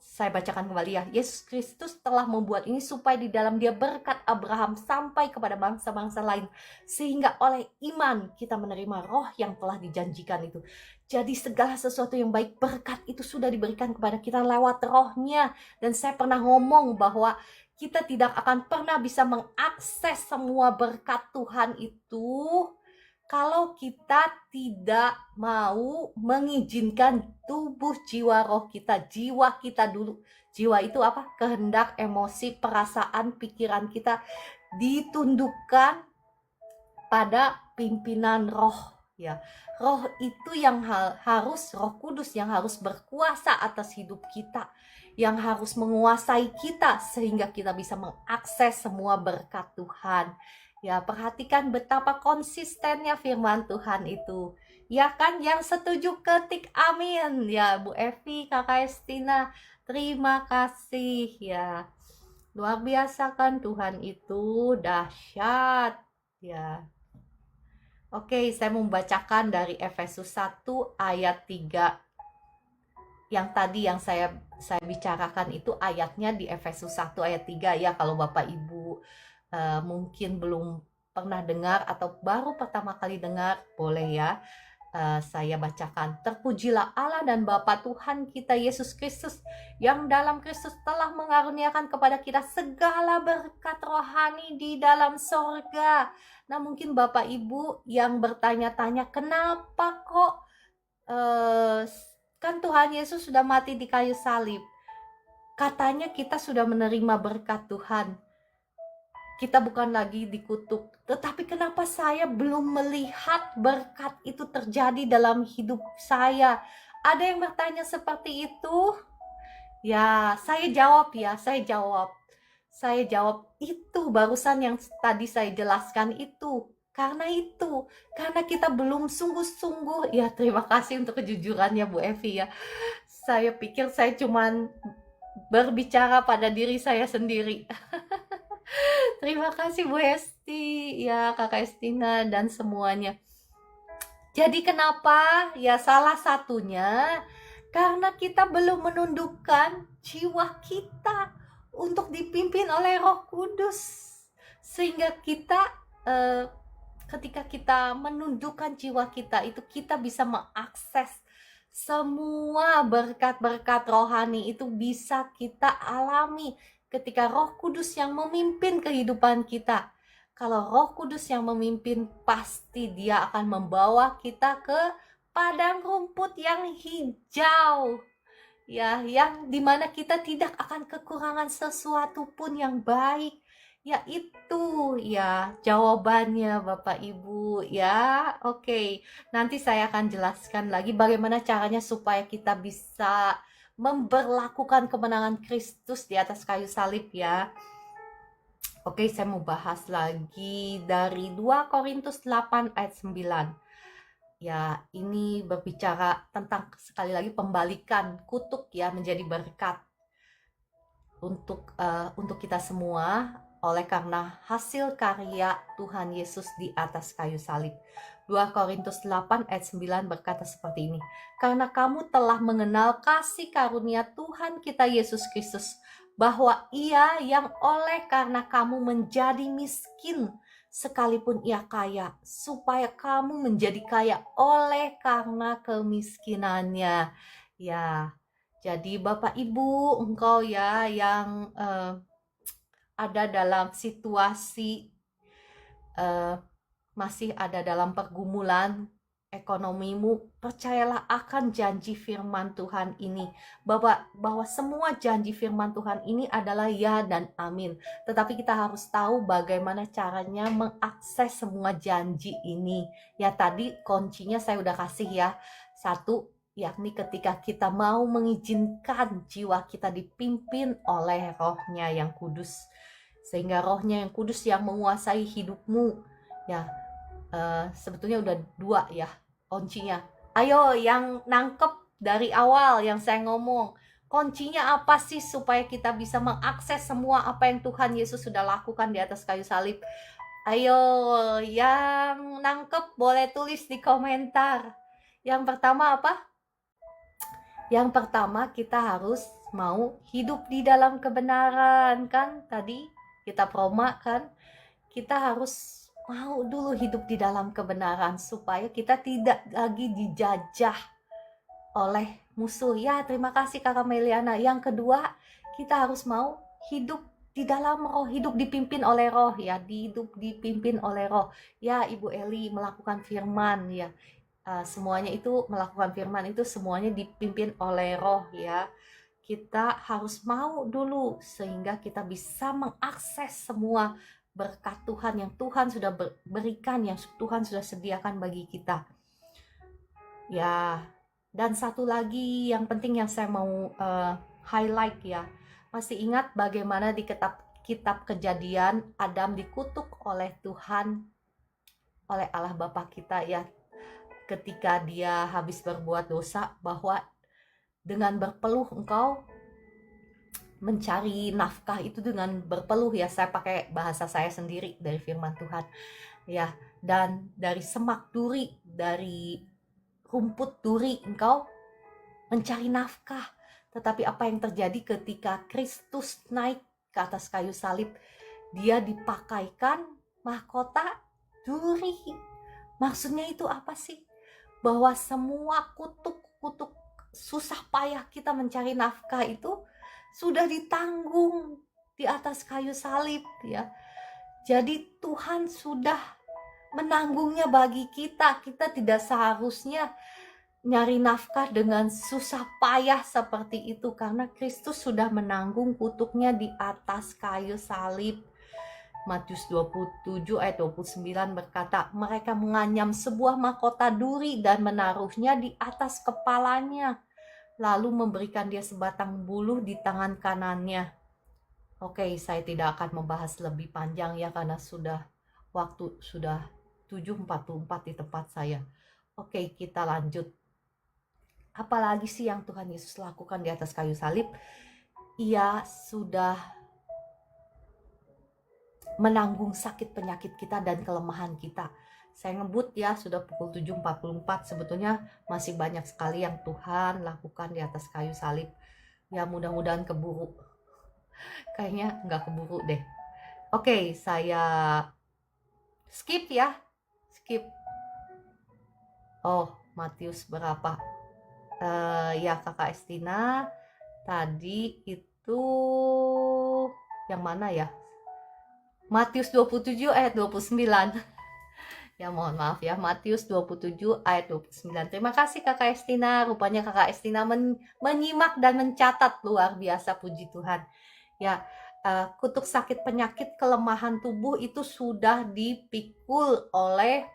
saya bacakan kembali ya. Yesus Kristus telah membuat ini supaya di dalam Dia berkat Abraham sampai kepada bangsa-bangsa lain, sehingga oleh iman kita menerima roh yang telah dijanjikan itu. Jadi segala sesuatu yang baik, berkat itu sudah diberikan kepada kita lewat rohnya. Dan saya pernah ngomong bahwa kita tidak akan pernah bisa mengakses semua berkat Tuhan itu kalau kita tidak mau mengizinkan tubuh, jiwa, roh kita, jiwa kita dulu. Jiwa itu apa? Kehendak, emosi, perasaan, pikiran kita ditundukkan pada pimpinan roh. Ya, roh itu yang harus, Roh Kudus yang harus berkuasa atas hidup kita, yang harus menguasai kita sehingga kita bisa mengakses semua berkat Tuhan. Ya, perhatikan betapa konsistennya firman Tuhan itu. Ya kan, yang setuju ketik amin. Ya, Bu Evi, Kakak Estina, terima kasih ya. Luar biasa kan, Tuhan itu dahsyat. Ya. Oke, saya membacakan dari Efesus 1 ayat 3. Yang tadi yang saya bicarakan itu ayatnya di Efesus 1 ayat 3 ya. Kalau Bapak Ibu mungkin belum pernah dengar atau baru pertama kali dengar, boleh ya Saya bacakan. Terpujilah Allah dan Bapa Tuhan kita Yesus Kristus, yang dalam Kristus telah mengaruniakan kepada kita segala berkat rohani di dalam sorga. Nah, mungkin Bapak Ibu yang bertanya-tanya, kenapa kok kan Tuhan Yesus sudah mati di kayu salib, katanya kita sudah menerima berkat Tuhan, kita bukan lagi dikutuk. Tetapi kenapa saya belum melihat berkat itu terjadi dalam hidup saya? Ada yang bertanya seperti itu? Ya, saya jawab Saya jawab itu barusan yang tadi saya jelaskan itu. Karena kita belum sungguh-sungguh. Ya, terima kasih untuk kejujurannya Bu Evi ya. Saya pikir saya cuman berbicara pada diri saya sendiri. Terima kasih Bu Esti, ya Kakak Estina dan semuanya. Jadi kenapa? Ya salah satunya karena kita belum menundukkan jiwa kita untuk dipimpin oleh Roh Kudus. Sehingga kita ketika kita menundukkan jiwa kita itu, kita bisa mengakses semua berkat-berkat rohani itu, bisa kita alami ketika Roh Kudus yang memimpin kehidupan kita. Kalau Roh Kudus yang memimpin, pasti Dia akan membawa kita ke padang rumput yang hijau, ya, yang dimana kita tidak akan kekurangan sesuatu pun yang baik. Ya itu ya jawabannya Bapak Ibu ya. Oke, nanti saya akan jelaskan lagi bagaimana caranya supaya kita bisa memberlakukan kemenangan Kristus di atas kayu salib ya. Oke, saya mau bahas lagi dari 2 Korintus 8 ayat 9. Ya, ini berbicara tentang sekali lagi pembalikan kutuk ya menjadi berkat untuk kita semua oleh karena hasil karya Tuhan Yesus di atas kayu salib. 2 Korintus 8 ayat 9 berkata seperti ini. Karena kamu telah mengenal kasih karunia Tuhan kita Yesus Kristus, bahwa Ia yang oleh karena kamu menjadi miskin sekalipun Ia kaya, supaya kamu menjadi kaya oleh karena kemiskinannya. Ya, jadi Bapak Ibu, engkau ya yang ada dalam situasi masih ada dalam pergumulan ekonomimu, percayalah akan janji firman Tuhan ini, bahwa semua janji firman Tuhan ini adalah ya dan amin. Tetapi kita harus tahu bagaimana caranya mengakses semua janji ini. Ya, tadi kuncinya saya udah kasih ya. Satu, yakni ketika kita mau mengizinkan jiwa kita dipimpin oleh Roh-Nya yang kudus, sehingga Roh-Nya yang kudus yang menguasai hidupmu. Ya, sebetulnya udah 2 ya kuncinya. Ayo yang nangkep dari awal yang saya ngomong, kuncinya apa sih supaya kita bisa mengakses semua apa yang Tuhan Yesus sudah lakukan di atas kayu salib? Ayo yang nangkep boleh tulis di komentar. Yang pertama apa? Yang pertama, kita harus mau hidup di dalam kebenaran, kan tadi kita proma kan. Kita harus mau dulu hidup di dalam kebenaran supaya kita tidak lagi dijajah oleh musuh. Ya, terima kasih Kakak Meliana. Yang kedua, kita harus mau hidup di dalam Roh, hidup dipimpin oleh Roh ya, hidup dipimpin oleh Roh. Ya, Ibu Eli melakukan firman ya. Semuanya itu melakukan firman itu semuanya dipimpin oleh Roh ya. Kita harus mau dulu sehingga kita bisa mengakses semua berkat Tuhan yang Tuhan sudah berikan, yang Tuhan sudah sediakan bagi kita. Ya, dan satu lagi yang penting yang saya mau highlight ya. Masih ingat bagaimana di kitab Kejadian Adam dikutuk oleh Tuhan, oleh Allah Bapa kita ya, ketika dia habis berbuat dosa, bahwa dengan berpeluh engkau mencari nafkah itu dengan berpeluh ya, saya pakai bahasa saya sendiri dari firman Tuhan ya, dan dari semak duri, dari rumput duri engkau mencari nafkah. Tetapi apa yang terjadi ketika Kristus naik ke atas kayu salib? Dia dipakaikan mahkota duri. Maksudnya itu apa sih? bahwa semua kutuk-kutuk susah payah kita mencari nafkah itu sudah ditanggung di atas kayu salib ya. Jadi Tuhan sudah menanggungnya bagi kita. Kita tidak seharusnya nyari nafkah dengan susah payah seperti itu, karena Kristus sudah menanggung kutuknya di atas kayu salib. Matius 27 ayat 29 berkata, mereka menganyam sebuah mahkota duri dan menaruhnya di atas kepalanya, lalu memberikan dia sebatang buluh di tangan kanannya. Oke, saya tidak akan membahas lebih panjang ya, karena waktu sudah 7.44 di tempat saya. Oke, kita lanjut. Apalagi sih yang Tuhan Yesus lakukan di atas kayu salib? Ia sudah menanggung sakit penyakit kita dan kelemahan kita. Saya ngebut ya, sudah pukul 7.44. Sebetulnya masih banyak sekali yang Tuhan lakukan di atas kayu salib. Ya mudah-mudahan keburu. Kayaknya nggak keburu deh. Oke, saya skip ya. Skip. Oh, Matius berapa? Ya Kakak Estina, tadi itu yang mana ya? Matius 27 ayat 29. Ya mohon maaf ya, Matius 27 ayat 29. Terima kasih Kakak Estina. Rupanya Kakak Estina menyimak dan mencatat, luar biasa, puji Tuhan. Ya, kutuk sakit penyakit kelemahan tubuh itu sudah dipikul oleh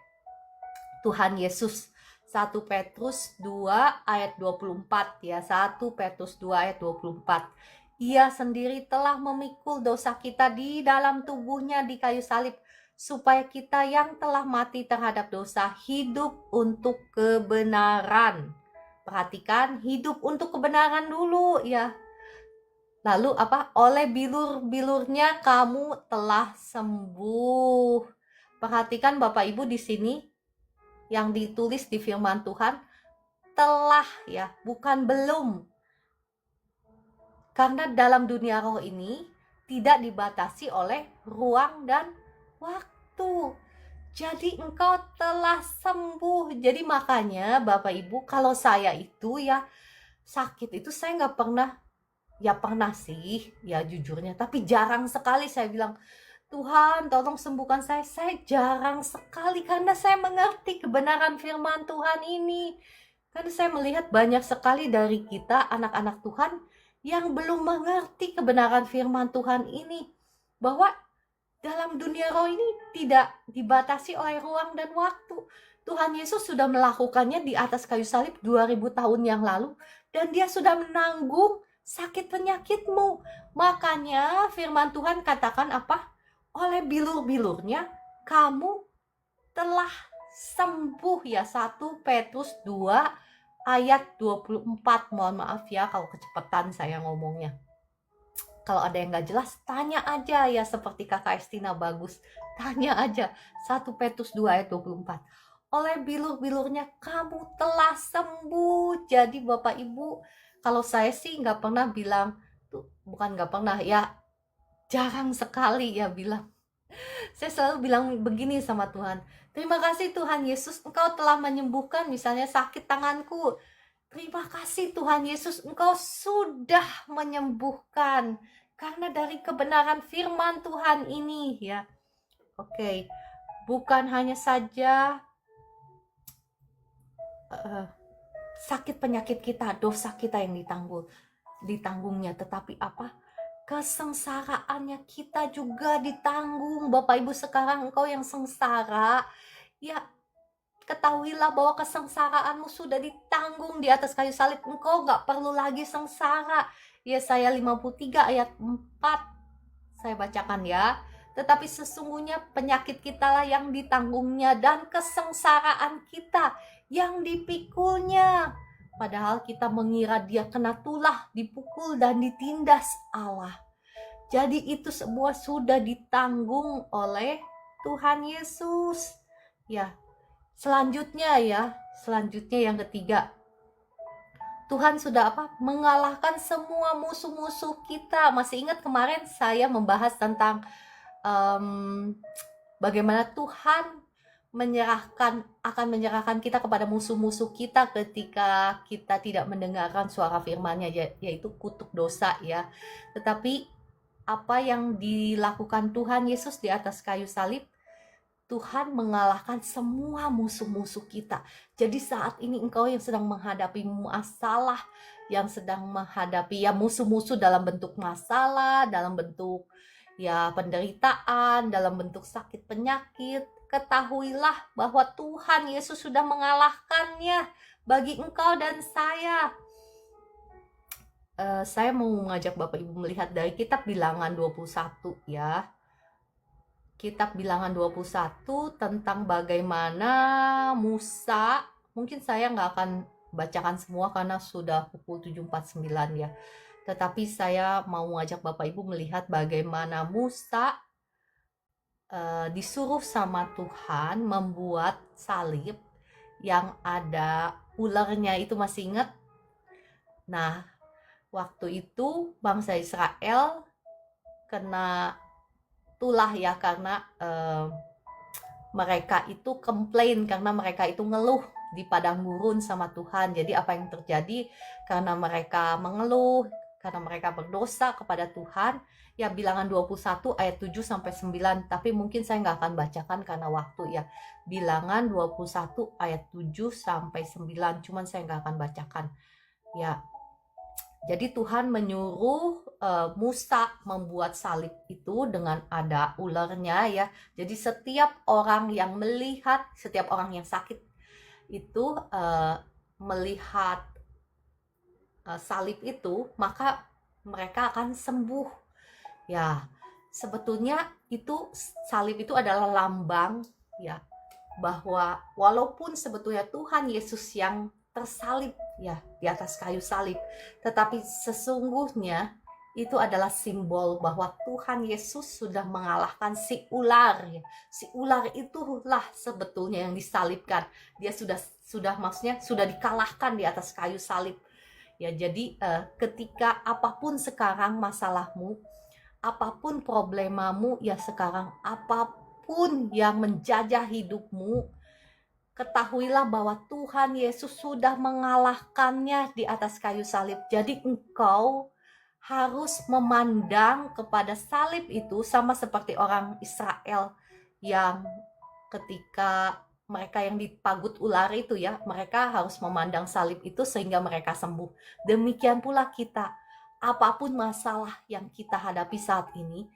Tuhan Yesus. 1 Petrus 2 ayat 24 ya. 1 Petrus 2 ayat 24. Ia sendiri telah memikul dosa kita di dalam tubuhnya di kayu salib, supaya kita yang telah mati terhadap dosa hidup untuk kebenaran. Perhatikan, hidup untuk kebenaran dulu ya. Lalu apa? Oleh bilur-bilurnya kamu telah sembuh. Perhatikan Bapak Ibu di sini yang ditulis di firman Tuhan, telah ya, bukan belum. Karena dalam dunia roh ini tidak dibatasi oleh ruang dan waktu. Jadi engkau telah sembuh. Jadi makanya Bapak Ibu, kalau saya itu ya sakit itu saya nggak pernah, ya pernah sih ya jujurnya, tapi jarang sekali saya bilang, Tuhan tolong sembuhkan saya. Saya jarang sekali, karena saya mengerti kebenaran firman Tuhan ini. Karena saya melihat banyak sekali dari kita anak-anak Tuhan yang belum mengerti kebenaran firman Tuhan ini, bahwa dalam dunia roh ini tidak dibatasi oleh ruang dan waktu. Tuhan Yesus sudah melakukannya di atas kayu salib 2000 tahun yang lalu, dan dia sudah menanggung sakit penyakitmu. Makanya firman Tuhan katakan apa? Oleh bilur-bilurnya kamu telah sembuh ya. 1 Petrus 2 ayat 24. Mohon maaf ya kalau kecepatan saya ngomongnya. Kalau ada yang gak jelas, tanya aja ya, seperti Kakak Estina bagus. Tanya aja. 1 Petrus 2 ayat 24. Oleh bilur-bilurnya kamu telah sembuh. Jadi Bapak Ibu, kalau saya sih gak pernah bilang, bukan gak pernah ya, jarang sekali ya bilang. Saya selalu bilang begini sama Tuhan, terima kasih Tuhan Yesus, Engkau telah menyembuhkan misalnya sakit tanganku. Terima kasih Tuhan Yesus, Engkau sudah menyembuhkan. Karena dari kebenaran firman Tuhan ini ya. Oke, bukan hanya saja sakit penyakit kita, dosa kita yang ditanggungnya, tetapi apa? Kesengsaraannya kita juga ditanggung. Bapak Ibu, sekarang engkau yang sengsara, ya ketahuilah bahwa kesengsaraanmu sudah ditanggung di atas kayu salib. Engkau gak perlu lagi sengsara. Yesaya 53 ayat 4 saya bacakan ya. Tetapi sesungguhnya penyakit kita lah yang ditanggungnya, dan kesengsaraan kita yang dipikulnya. Padahal kita mengira dia kena tulah, dipukul dan ditindas Allah. Jadi itu semua sudah ditanggung oleh Tuhan Yesus. Ya, selanjutnya yang ketiga. Tuhan sudah apa? Mengalahkan semua musuh-musuh kita. Masih ingat kemarin saya membahas tentang bagaimana Tuhan akan menyerahkan kita kepada musuh-musuh kita ketika kita tidak mendengarkan suara firman-Nya, yaitu kutuk dosa ya. Tetapi apa yang dilakukan Tuhan Yesus di atas kayu salib, Tuhan mengalahkan semua musuh-musuh kita. Jadi saat ini engkau yang sedang menghadapi masalah, yang sedang menghadapi ya musuh-musuh dalam bentuk masalah, dalam bentuk ya penderitaan, dalam bentuk sakit penyakit, ketahuilah bahwa Tuhan Yesus sudah mengalahkannya bagi engkau dan saya. Saya mau mengajak Bapak Ibu melihat dari kitab Bilangan 21 ya. Kitab Bilangan 21 tentang bagaimana Musa, mungkin saya nggak akan bacakan semua karena sudah pukul 7.49 ya. Tetapi saya mau mengajak Bapak Ibu melihat bagaimana Musa disuruh sama Tuhan membuat salib yang ada ularnya, itu masih ingat? Nah, waktu itu bangsa Israel kena tulah ya, karena mereka itu komplain, karena mereka itu ngeluh di padang gurun sama Tuhan. Jadi apa yang terjadi karena mereka mengeluh, karena mereka berdosa kepada Tuhan, ya Bilangan 21 ayat 7 sampai 9, tapi mungkin saya nggak akan bacakan karena waktu ya. Bilangan 21 ayat 7 sampai 9, cuman saya nggak akan bacakan. Ya. Jadi Tuhan menyuruh Musa membuat salib itu dengan ada ularnya ya. Jadi setiap orang yang melihat, setiap orang yang sakit itu melihat salib itu, maka mereka akan sembuh. Ya, sebetulnya itu salib itu adalah lambang ya, bahwa walaupun sebetulnya Tuhan Yesus yang tersalib ya di atas kayu salib, tetapi sesungguhnya itu adalah simbol bahwa Tuhan Yesus sudah mengalahkan si ular ya. Si ular itulah sebetulnya yang disalibkan. Dia sudah maksudnya sudah dikalahkan di atas kayu salib. Ya, jadi ketika apapun sekarang masalahmu, apapun problemamu ya sekarang, apapun yang menjajah hidupmu, ketahuilah bahwa Tuhan Yesus sudah mengalahkannya di atas kayu salib. Jadi engkau harus memandang kepada salib itu sama seperti orang Israel yang ketika mereka yang dipagut ular itu ya, mereka harus memandang salib itu sehingga mereka sembuh. Demikian pula kita, apapun masalah yang kita hadapi saat ini,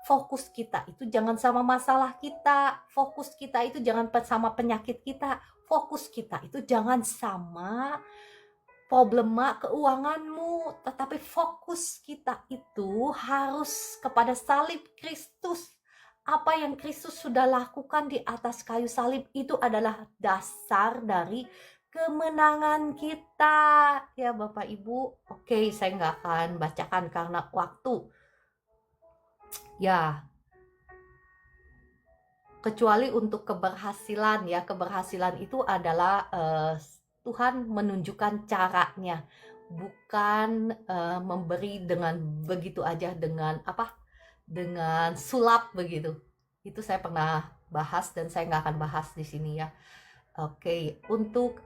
fokus kita itu jangan sama masalah kita, fokus kita itu jangan sama penyakit kita, fokus kita itu jangan sama problema keuanganmu, tetapi fokus kita itu harus kepada salib Kristus. Apa yang Kristus sudah lakukan di atas kayu salib itu adalah dasar dari kemenangan kita ya Bapak Ibu. Oke, saya nggak akan bacakan karena waktu ya, kecuali untuk keberhasilan ya. Keberhasilan itu adalah Tuhan menunjukkan caranya, bukan memberi dengan begitu aja, dengan sulap begitu. Itu saya pernah bahas dan saya nggak akan bahas di sini ya. Oke, untuk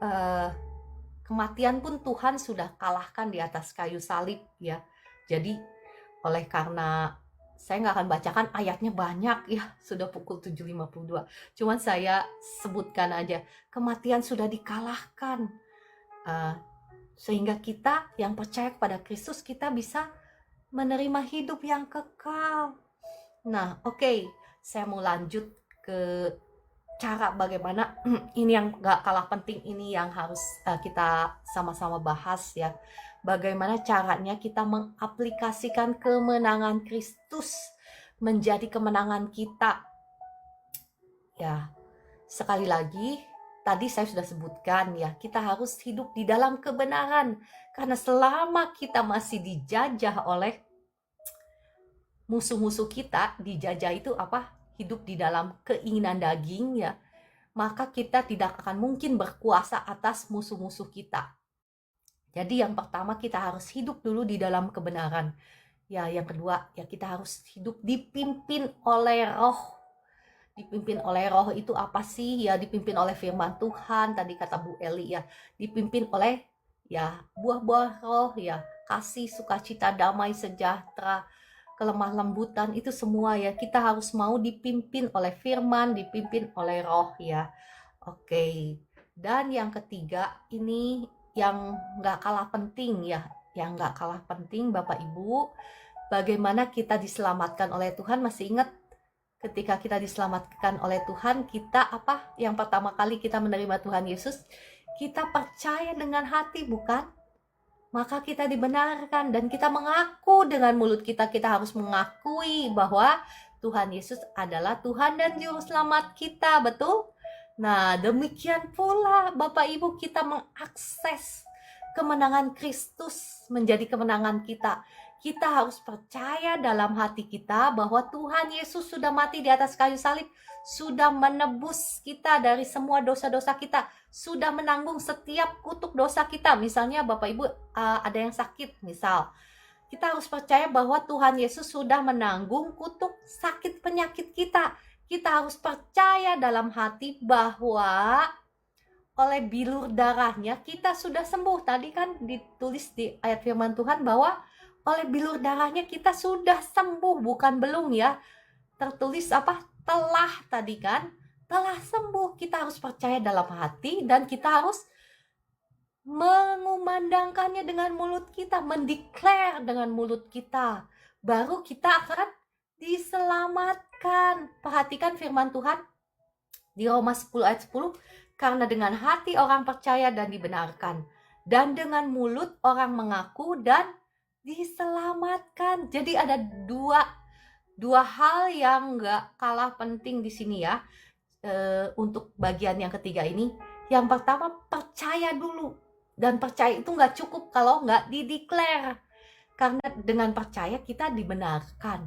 kematian pun Tuhan sudah kalahkan di atas kayu salib ya. Jadi oleh karena saya nggak akan bacakan ayatnya banyak ya, sudah pukul 7.52. Cuman saya sebutkan aja, kematian sudah dikalahkan. Sehingga kita yang percaya kepada Kristus, kita bisa menerima hidup yang kekal. Nah, oke, saya mau lanjut ke cara bagaimana, ini yang gak kalah penting, ini yang harus kita sama-sama bahas ya. Bagaimana caranya kita mengaplikasikan kemenangan Kristus menjadi kemenangan kita. Ya, sekali lagi, tadi saya sudah sebutkan ya, kita harus hidup di dalam kebenaran. Karena selama kita masih dijajah oleh musuh-musuh kita, dijajah itu apa? Hidup di dalam keinginan daging ya, maka kita tidak akan mungkin berkuasa atas musuh-musuh kita. Jadi yang pertama, kita harus hidup dulu di dalam kebenaran. Ya, yang kedua, ya kita harus hidup dipimpin oleh Roh. dipimpin oleh roh itu apa sih? Ya dipimpin oleh firman Tuhan, tadi kata Bu Eli ya, dipimpin oleh ya buah-buah roh ya, kasih, sukacita, damai, sejahtera, kelemah lembutan, itu semua ya kita harus mau dipimpin oleh firman, dipimpin oleh roh ya. Oke. Dan yang ketiga ini yang nggak kalah penting ya, yang nggak kalah penting Bapak Ibu, bagaimana kita diselamatkan oleh Tuhan. Masih ingat ketika kita diselamatkan oleh Tuhan, kita apa? Yang pertama kali kita menerima Tuhan Yesus, kita percaya dengan hati, bukan? Maka kita dibenarkan dan kita mengaku dengan mulut kita. Kita harus mengakui bahwa Tuhan Yesus adalah Tuhan dan Juru Selamat kita, betul? Nah, demikian pula Bapak Ibu, kita mengakses kemenangan Kristus menjadi kemenangan kita. Kita harus percaya dalam hati kita bahwa Tuhan Yesus sudah mati di atas kayu salib, sudah menebus kita dari semua dosa-dosa kita, sudah menanggung setiap kutuk dosa kita. Misalnya Bapak Ibu ada yang sakit, misal kita harus percaya bahwa Tuhan Yesus sudah menanggung kutuk sakit penyakit kita. Kita harus percaya dalam hati bahwa oleh bilur darahnya kita sudah sembuh. Tadi kan ditulis di ayat firman Tuhan bahwa oleh bilur darahnya kita sudah sembuh, bukan belum ya. Tertulis apa? Telah tadi kan, telah sembuh. Kita harus percaya dalam hati dan kita harus mengumandangkannya dengan mulut kita, mendeklar dengan mulut kita. Baru kita akan diselamatkan. Perhatikan firman Tuhan di Roma 10 ayat 10. Karena dengan hati orang percaya dan dibenarkan, dan dengan mulut orang mengaku dan diselamatkan. Jadi ada dua hal yang gak kalah penting di sini ya, untuk bagian yang ketiga ini. Yang pertama, percaya dulu. Dan percaya itu gak cukup kalau gak dideklar. Karena dengan percaya kita dibenarkan.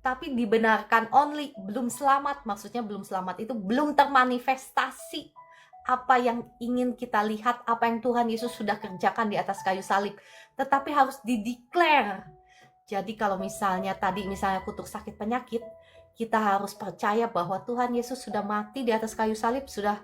Tapi dibenarkan only, belum selamat. Maksudnya belum selamat itu belum termanifestasi apa yang ingin kita lihat, apa yang Tuhan Yesus sudah kerjakan di atas kayu salib. Tetapi harus dideklar. Jadi kalau misalnya kutuk sakit penyakit, kita harus percaya bahwa Tuhan Yesus sudah mati di atas kayu salib, sudah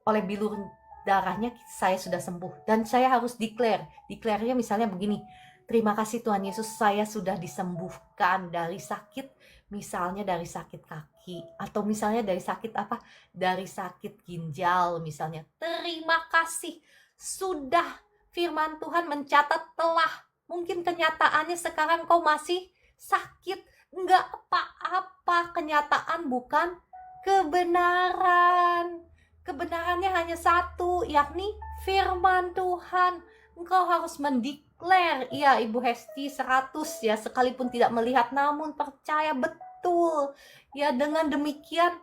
oleh bilur darahnya saya sudah sembuh. Dan saya harus declare. Declare-nya misalnya begini, terima kasih Tuhan Yesus, saya sudah disembuhkan dari sakit, misalnya dari sakit kaki, atau misalnya dari sakit apa? Dari sakit ginjal misalnya. Terima kasih, sudah firman Tuhan mencatat telah. Mungkin kenyataannya sekarang kau masih sakit, enggak apa-apa, kenyataan bukan kebenaran. Kebenarannya hanya satu, yakni firman Tuhan. Engkau harus mendeklar, iya Ibu Hesti 100 ya, sekalipun tidak melihat namun percaya betul. Ya dengan demikian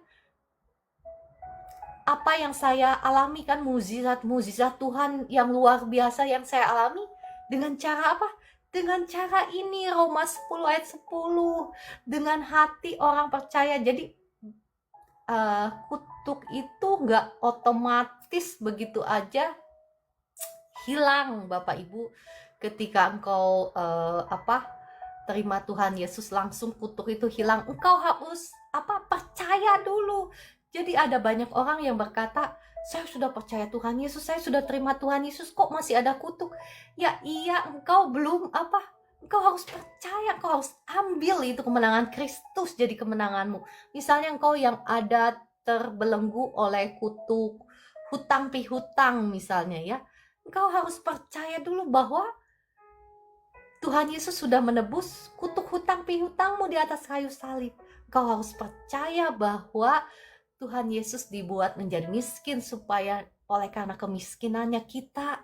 apa yang saya alami kan, mukjizat Tuhan yang luar biasa yang saya alami dengan cara apa? Dengan cara ini, Roma 10 ayat 10, dengan hati orang percaya. Jadi kutuk itu gak otomatis begitu aja hilang Bapak Ibu. Ketika engkau terima Tuhan Yesus, langsung kutuk itu hilang. Engkau harus percaya dulu. Jadi ada banyak orang yang berkata, saya sudah percaya Tuhan Yesus, saya sudah terima Tuhan Yesus, kok masih ada kutuk? Ya iya, engkau belum engkau harus percaya, engkau harus ambil itu kemenangan Kristus jadi kemenanganmu. Misalnya engkau yang ada terbelenggu oleh kutuk hutang pihutang misalnya ya, engkau harus percaya dulu bahwa Tuhan Yesus sudah menebus kutuk hutang pihutangmu di atas kayu salib. Engkau harus percaya bahwa Tuhan Yesus dibuat menjadi miskin supaya oleh karena kemiskinannya kita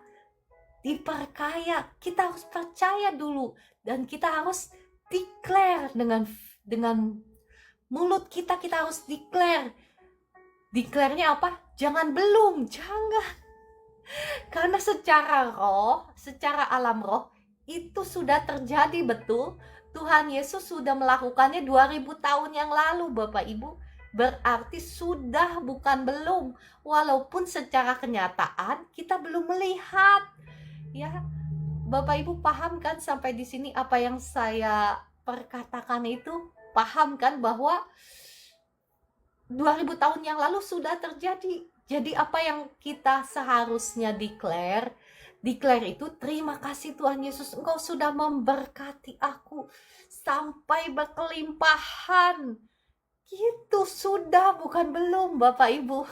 diperkaya. Kita harus percaya dulu dan kita harus declare dengan mulut kita. Kita harus declare. Declare-nya apa? Jangan. Karena secara alam roh itu sudah terjadi, betul. Tuhan Yesus sudah melakukannya 2000 tahun yang lalu Bapak Ibu. Berarti sudah, bukan belum. Walaupun secara kenyataan kita belum melihat. Ya, Bapak Ibu paham kan sampai di sini apa yang saya perkatakan itu? Paham kan bahwa 2000 tahun yang lalu sudah terjadi. Jadi apa yang kita seharusnya declare itu, terima kasih Tuhan Yesus, Engkau sudah memberkati aku sampai berkelimpahan. Gitu, sudah, bukan belum, Bapak Ibu.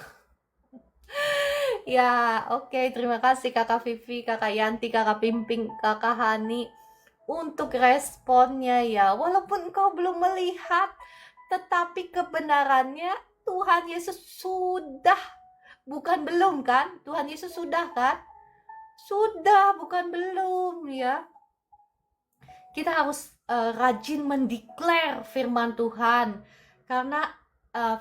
Ya, oke, terima kasih Kakak Vivi, Kakak Yanti, Kakak Pimping, Kakak Hani untuk responnya ya. Walaupun engkau belum melihat, tetapi kebenarannya Tuhan Yesus sudah, bukan belum kan? Tuhan Yesus sudah kan? Sudah, bukan belum ya. Kita harus rajin mendeklar firman Tuhan. Karena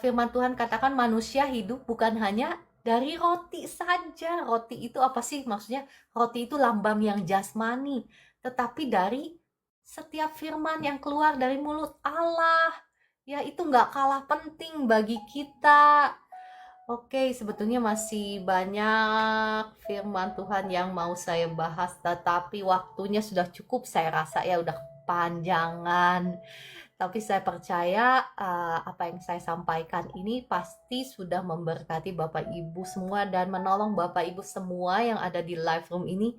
firman Tuhan katakan manusia hidup bukan hanya dari roti saja. Roti itu apa sih? Maksudnya roti itu lambang yang jasmani. Tetapi dari setiap firman yang keluar dari mulut Allah, ya itu nggak kalah penting bagi kita. Oke, sebetulnya masih banyak firman Tuhan yang mau saya bahas, tetapi waktunya sudah cukup, saya rasa ya udah kepanjangan. Tapi saya percaya apa yang saya sampaikan ini pasti sudah memberkati Bapak Ibu semua dan menolong Bapak Ibu semua yang ada di live room ini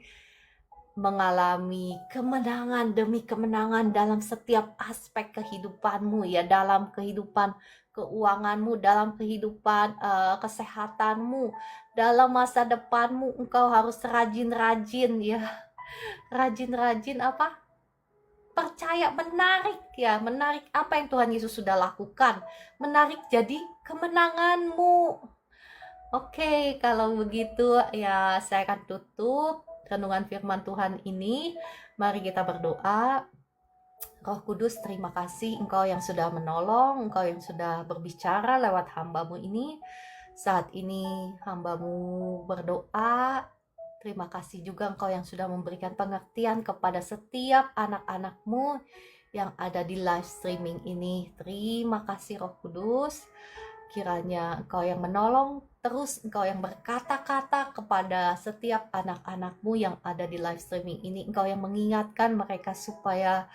mengalami kemenangan demi kemenangan dalam setiap aspek kehidupanmu ya, dalam kehidupan keuanganmu, dalam kehidupan kesehatanmu, dalam masa depanmu. Engkau harus rajin-rajin ya, rajin-rajin apa? Percaya, menarik ya, menarik apa yang Tuhan Yesus sudah lakukan, menarik jadi kemenanganmu. Oke, kalau begitu ya saya akan tutup renungan firman Tuhan ini. Mari kita berdoa. Roh Kudus, terima kasih Engkau yang sudah menolong, Engkau yang sudah berbicara lewat hambamu ini. Saat ini hambamu berdoa, terima kasih juga Engkau yang sudah memberikan pengertian kepada setiap anak-anakmu yang ada di live streaming ini. Terima kasih Roh Kudus. Kiranya Engkau yang menolong, terus Engkau yang berkata-kata kepada setiap anak-anakmu yang ada di live streaming ini. Engkau yang mengingatkan mereka supaya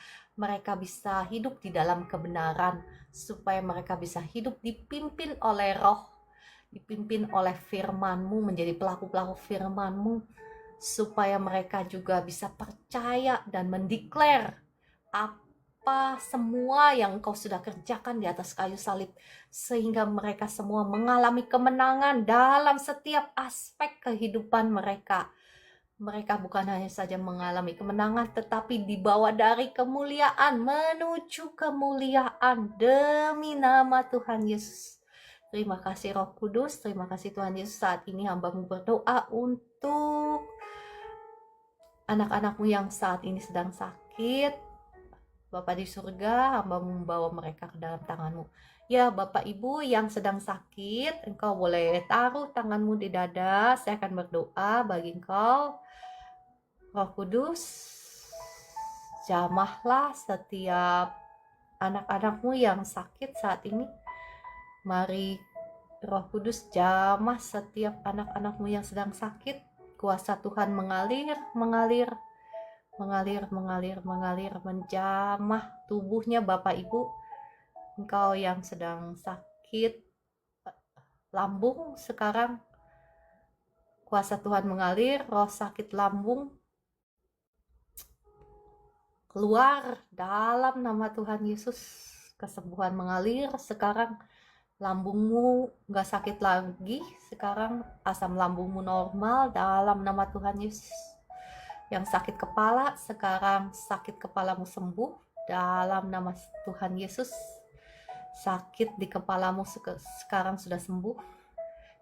mereka bisa hidup di dalam kebenaran, supaya mereka bisa hidup dipimpin oleh Roh, dipimpin oleh firman-Mu, menjadi pelaku-pelaku firman-Mu, supaya mereka juga bisa percaya dan mendeklar apa semua yang Engkau sudah kerjakan di atas kayu salib, sehingga mereka semua mengalami kemenangan dalam setiap aspek kehidupan mereka. Mereka bukan hanya saja mengalami kemenangan, tetapi dibawa dari kemuliaan menuju kemuliaan demi nama Tuhan Yesus. Terima kasih Roh Kudus, terima kasih Tuhan Yesus. Saat ini hamba-Mu berdoa untuk anak-anak-Mu yang saat ini sedang sakit. Bapa di surga, hamba-Mu membawa mereka ke dalam tangan-Mu. Ya Bapak Ibu yang sedang sakit, Engkau boleh taruh tangan-Mu di dada. Saya akan berdoa bagi Engkau. Roh Kudus, jamahlah setiap anak-anak-Mu yang sakit saat ini. Mari Roh Kudus jamah setiap anak-anak-Mu yang sedang sakit. Kuasa Tuhan mengalir, mengalir, mengalir, mengalir, mengalir, menjamah tubuhnya Bapak Ibu. Engkau yang sedang sakit lambung sekarang, kuasa Tuhan mengalir, roh sakit lambung keluar dalam nama Tuhan Yesus. Kesembuhan mengalir sekarang, lambungmu gak sakit lagi sekarang, asam lambungmu normal dalam nama Tuhan Yesus. Yang sakit kepala sekarang, sakit kepalamu sembuh dalam nama Tuhan Yesus. Sakit di kepalamu sekarang sudah sembuh.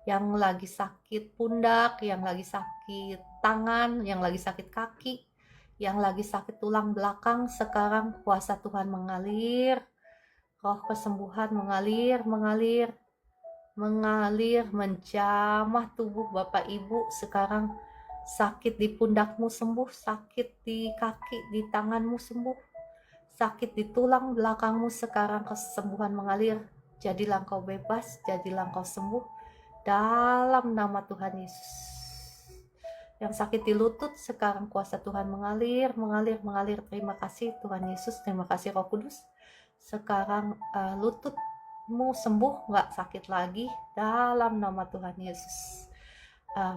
Yang lagi sakit pundak, yang lagi sakit tangan, yang lagi sakit kaki, yang lagi sakit tulang belakang, sekarang kuasa Tuhan mengalir, roh kesembuhan mengalir, mengalir, mengalir, menjamah tubuh Bapak Ibu. Sekarang sakit di pundakmu sembuh, sakit di kaki, di tanganmu sembuh, sakit di tulang belakangmu sekarang kesembuhan mengalir. Jadilah engkau bebas, jadilah engkau sembuh dalam nama Tuhan Yesus. Yang sakit di lutut sekarang kuasa Tuhan mengalir, mengalir, mengalir. Terima kasih Tuhan Yesus, terima kasih Roh Kudus. Sekarang lutut mau sembuh, nggak sakit lagi dalam nama Tuhan Yesus.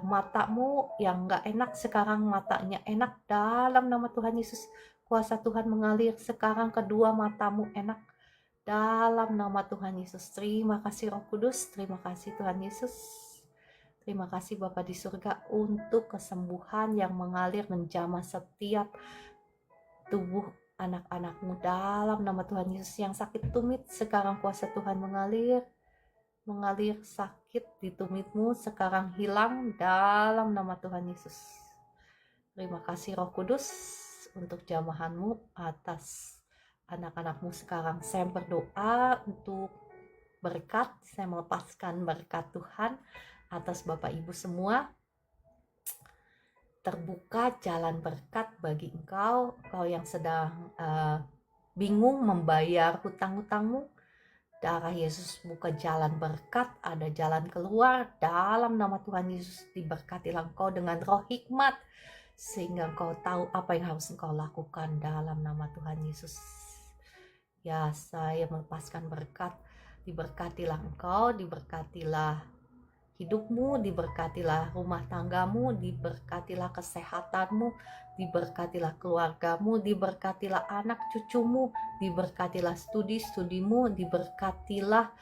Matamu yang nggak enak sekarang matanya enak dalam nama Tuhan Yesus. Kuasa Tuhan mengalir sekarang, kedua matamu enak dalam nama Tuhan Yesus. Terima kasih Roh Kudus, terima kasih Tuhan Yesus. Terima kasih Bapa di surga untuk kesembuhan yang mengalir menjamah setiap tubuh anak-anakmu dalam nama Tuhan Yesus. Yang sakit tumit sekarang kuasa Tuhan mengalir sakit di tumitmu sekarang hilang dalam nama Tuhan Yesus. Terima kasih Roh Kudus untuk jamahanmu atas anak-anakmu sekarang. Saya berdoa untuk berkat, saya melepaskan berkat Tuhan atas Bapak Ibu semua. Terbuka jalan berkat bagi engkau yang sedang bingung membayar hutang-hutangmu. Darah Yesus buka jalan berkat, ada jalan keluar dalam nama Tuhan Yesus. Diberkatilah engkau dengan roh hikmat, sehingga engkau tahu apa yang harus engkau lakukan dalam nama Tuhan Yesus. Ya, saya melepaskan berkat. Diberkatilah engkau, diberkatilah hidupmu, diberkatilah rumah tanggamu, diberkatilah kesehatanmu, diberkatilah keluargamu, diberkatilah anak cucumu, diberkatilah studimu, diberkatilah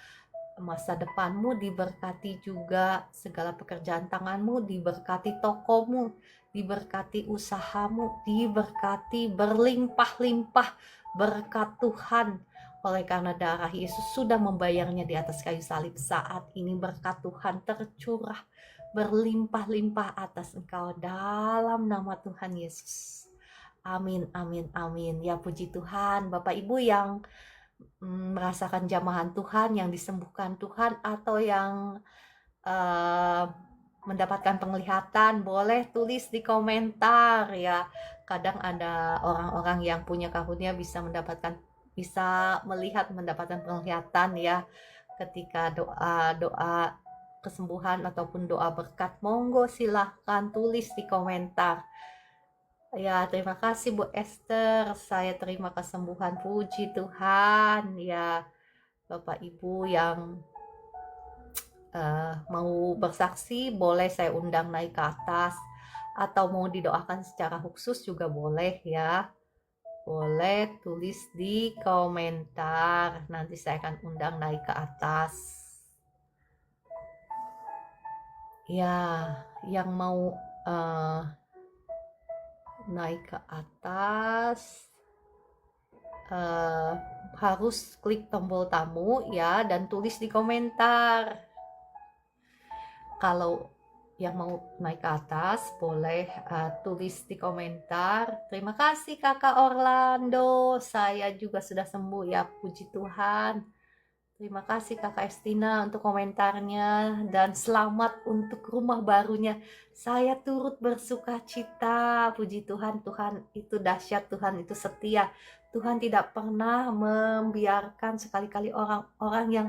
masa depanmu, diberkati juga segala pekerjaan tanganmu, diberkati tokomu, diberkati usahamu, diberkati berlimpah-limpah berkat Tuhan. Oleh karena darah Yesus sudah membayarnya di atas kayu salib, saat ini berkat Tuhan tercurah berlimpah-limpah atas engkau dalam nama Tuhan Yesus. Amin, amin, amin. Ya puji Tuhan, Bapak Ibu yang merasakan jamahan Tuhan, yang disembuhkan Tuhan, atau yang mendapatkan penglihatan, boleh tulis di komentar ya. Kadang ada orang-orang yang punya karunia bisa mendapatkan penglihatan ya, ketika doa kesembuhan ataupun doa berkat. Monggo silahkan tulis di komentar ya. Terima kasih Bu Esther, saya terima kesembuhan, puji Tuhan ya. Bapak Ibu yang mau bersaksi boleh saya undang naik ke atas, atau mau didoakan secara khusus juga boleh ya. Boleh tulis di komentar, nanti saya akan undang naik ke atas. Ya, yang mau naik ke atas harus klik tombol tamu ya, dan tulis di komentar. Kalau yang mau naik ke atas boleh tulis di komentar. Terima kasih Kakak Orlando, saya juga sudah sembuh ya, puji Tuhan. Terima kasih Kakak Estina untuk komentarnya, dan selamat untuk rumah barunya. Saya turut bersuka cita, puji Tuhan. Tuhan itu dahsyat, Tuhan itu setia. Tuhan tidak pernah membiarkan sekali-kali orang-orang yang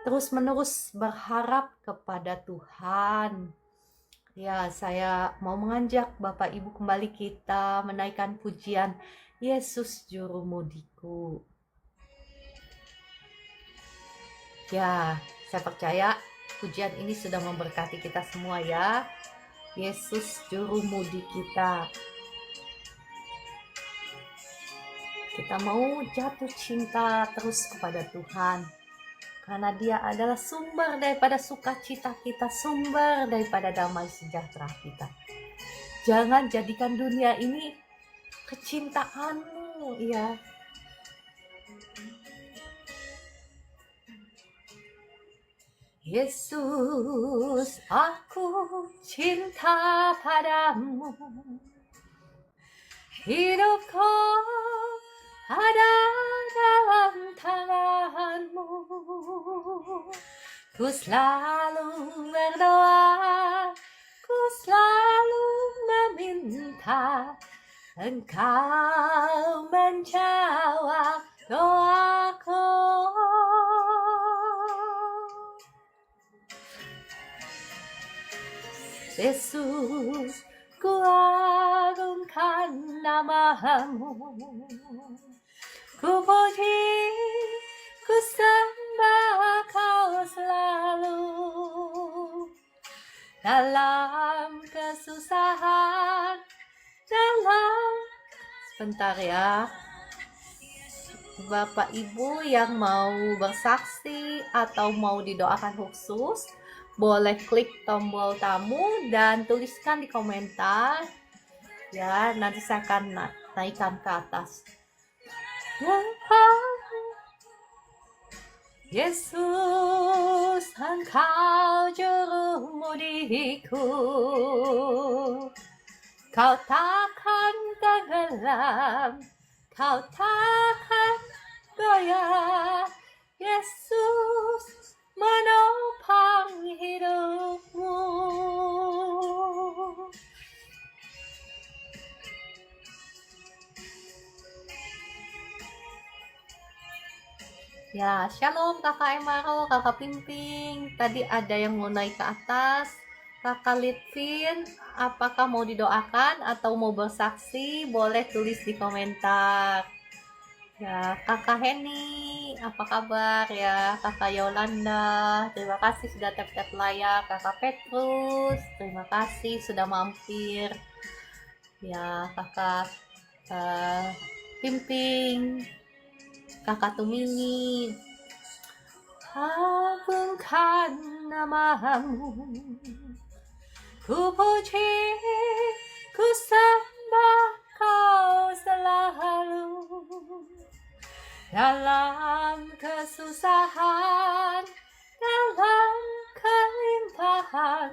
terus-menerus berharap kepada Tuhan. Ya, saya mau mengajak Bapak Ibu kembali kita menaikkan pujian Yesus Juru Mudiku. Ya, saya percaya pujian ini sudah memberkati kita semua ya. Yesus Juru Mudi kita. Kita mau jatuh cinta terus kepada Tuhan, karena Dia adalah sumber daripada sukacita kita, sumber daripada damai sejahtera kita. Jangan jadikan dunia ini kecintaanmu ya. Yesus, aku cinta padamu. Hidupku ada dalam tanganmu. Ku selalu berdoa, ku selalu meminta, Engkau menjawab doaku. Yesus, ku agungkan namamu, ku puji, ku sembah dalam kesusahan, dalam... Sebentar ya. Bapak Ibu yang mau bersaksi atau mau didoakan khusus, boleh klik tombol tamu dan tuliskan di komentar. Ya, nanti saya akan naikkan ke atas. Yesus, Engkau juru mudiku, Kau takkan tenggelam, Kau takkan goyah. Yesus menopang hidupmu. Ya, shalom Kakak Emaro, Kakak Pimping. Tadi ada yang mau naik ke atas. Kakak Litvin, apakah mau didoakan atau mau bersaksi? Boleh tulis di komentar. Ya, Kakak Heni, apa kabar ya? Kakak Yolanda, terima kasih sudah tap-tap layar. Kakak Petrus, terima kasih sudah mampir. Ya, Kakak Pimping, Kakak Tumini, agungkan namamu, ku puji, ku sembah kau selalu, dalam kesusahan, dalam kelimpahan,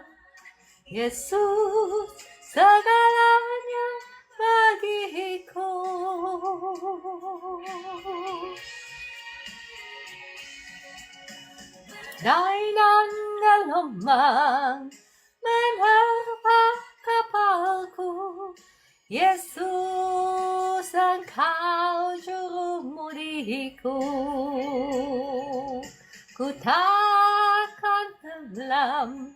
Yesus segalanya bagiku. Dan gelombang menerpa kapalku, Yesus Engkau juru mudiku, ku takkan tenggelam,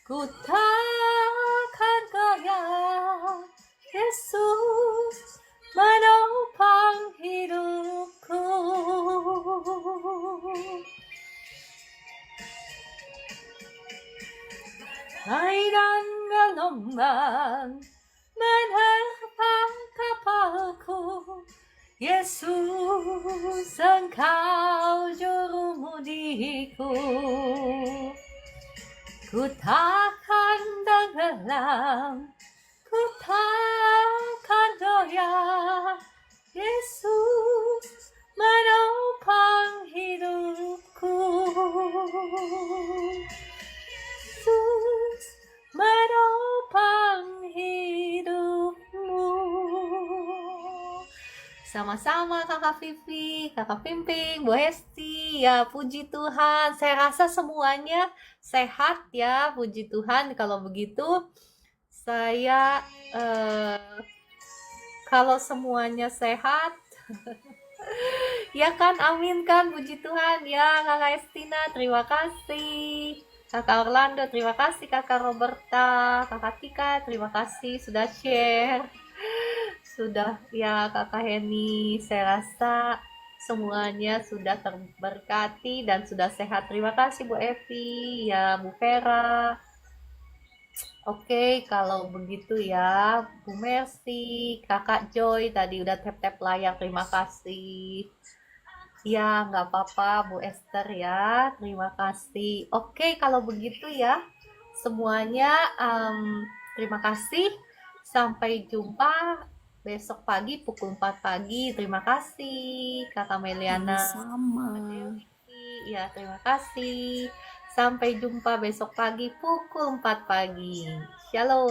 ku takkan goyah. Yesus menopang hidupku. Dan gelombang menerpa kapalku, Yesus Engkau juru mudiku, ku takkan tenggelam, ku takkan goyah. Yesus menopang hidupku. Yesus menopang hidupmu. Sama-sama Kakak Vivi, Kakak Pimping, Bu Hesti. Ya, puji Tuhan. Saya rasa semuanya sehat ya, puji Tuhan. Kalau begitu, saya kalau semuanya sehat, ya kan, amin kan, puji Tuhan ya. Kakak Estina, terima kasih. Kakak Orlando, terima kasih. Kakak Roberta, Kakak Tika, terima kasih sudah share. Sudah ya Kakak Heni, saya rasa semuanya sudah terberkati dan sudah sehat. Terima kasih Bu Evi, ya Bu Vera. Oke, kalau begitu ya, Bu Mercy, Kakak Joy, tadi udah tap-tap layar, terima kasih. Ya, nggak apa-apa, Bu Esther ya, terima kasih. Oke, kalau begitu ya, semuanya terima kasih. Sampai jumpa besok pagi pukul 4 pagi. Terima kasih, Kakak Meliana. Sama. Ya, terima kasih. Sampai jumpa besok pagi pukul 4 pagi. Shalom.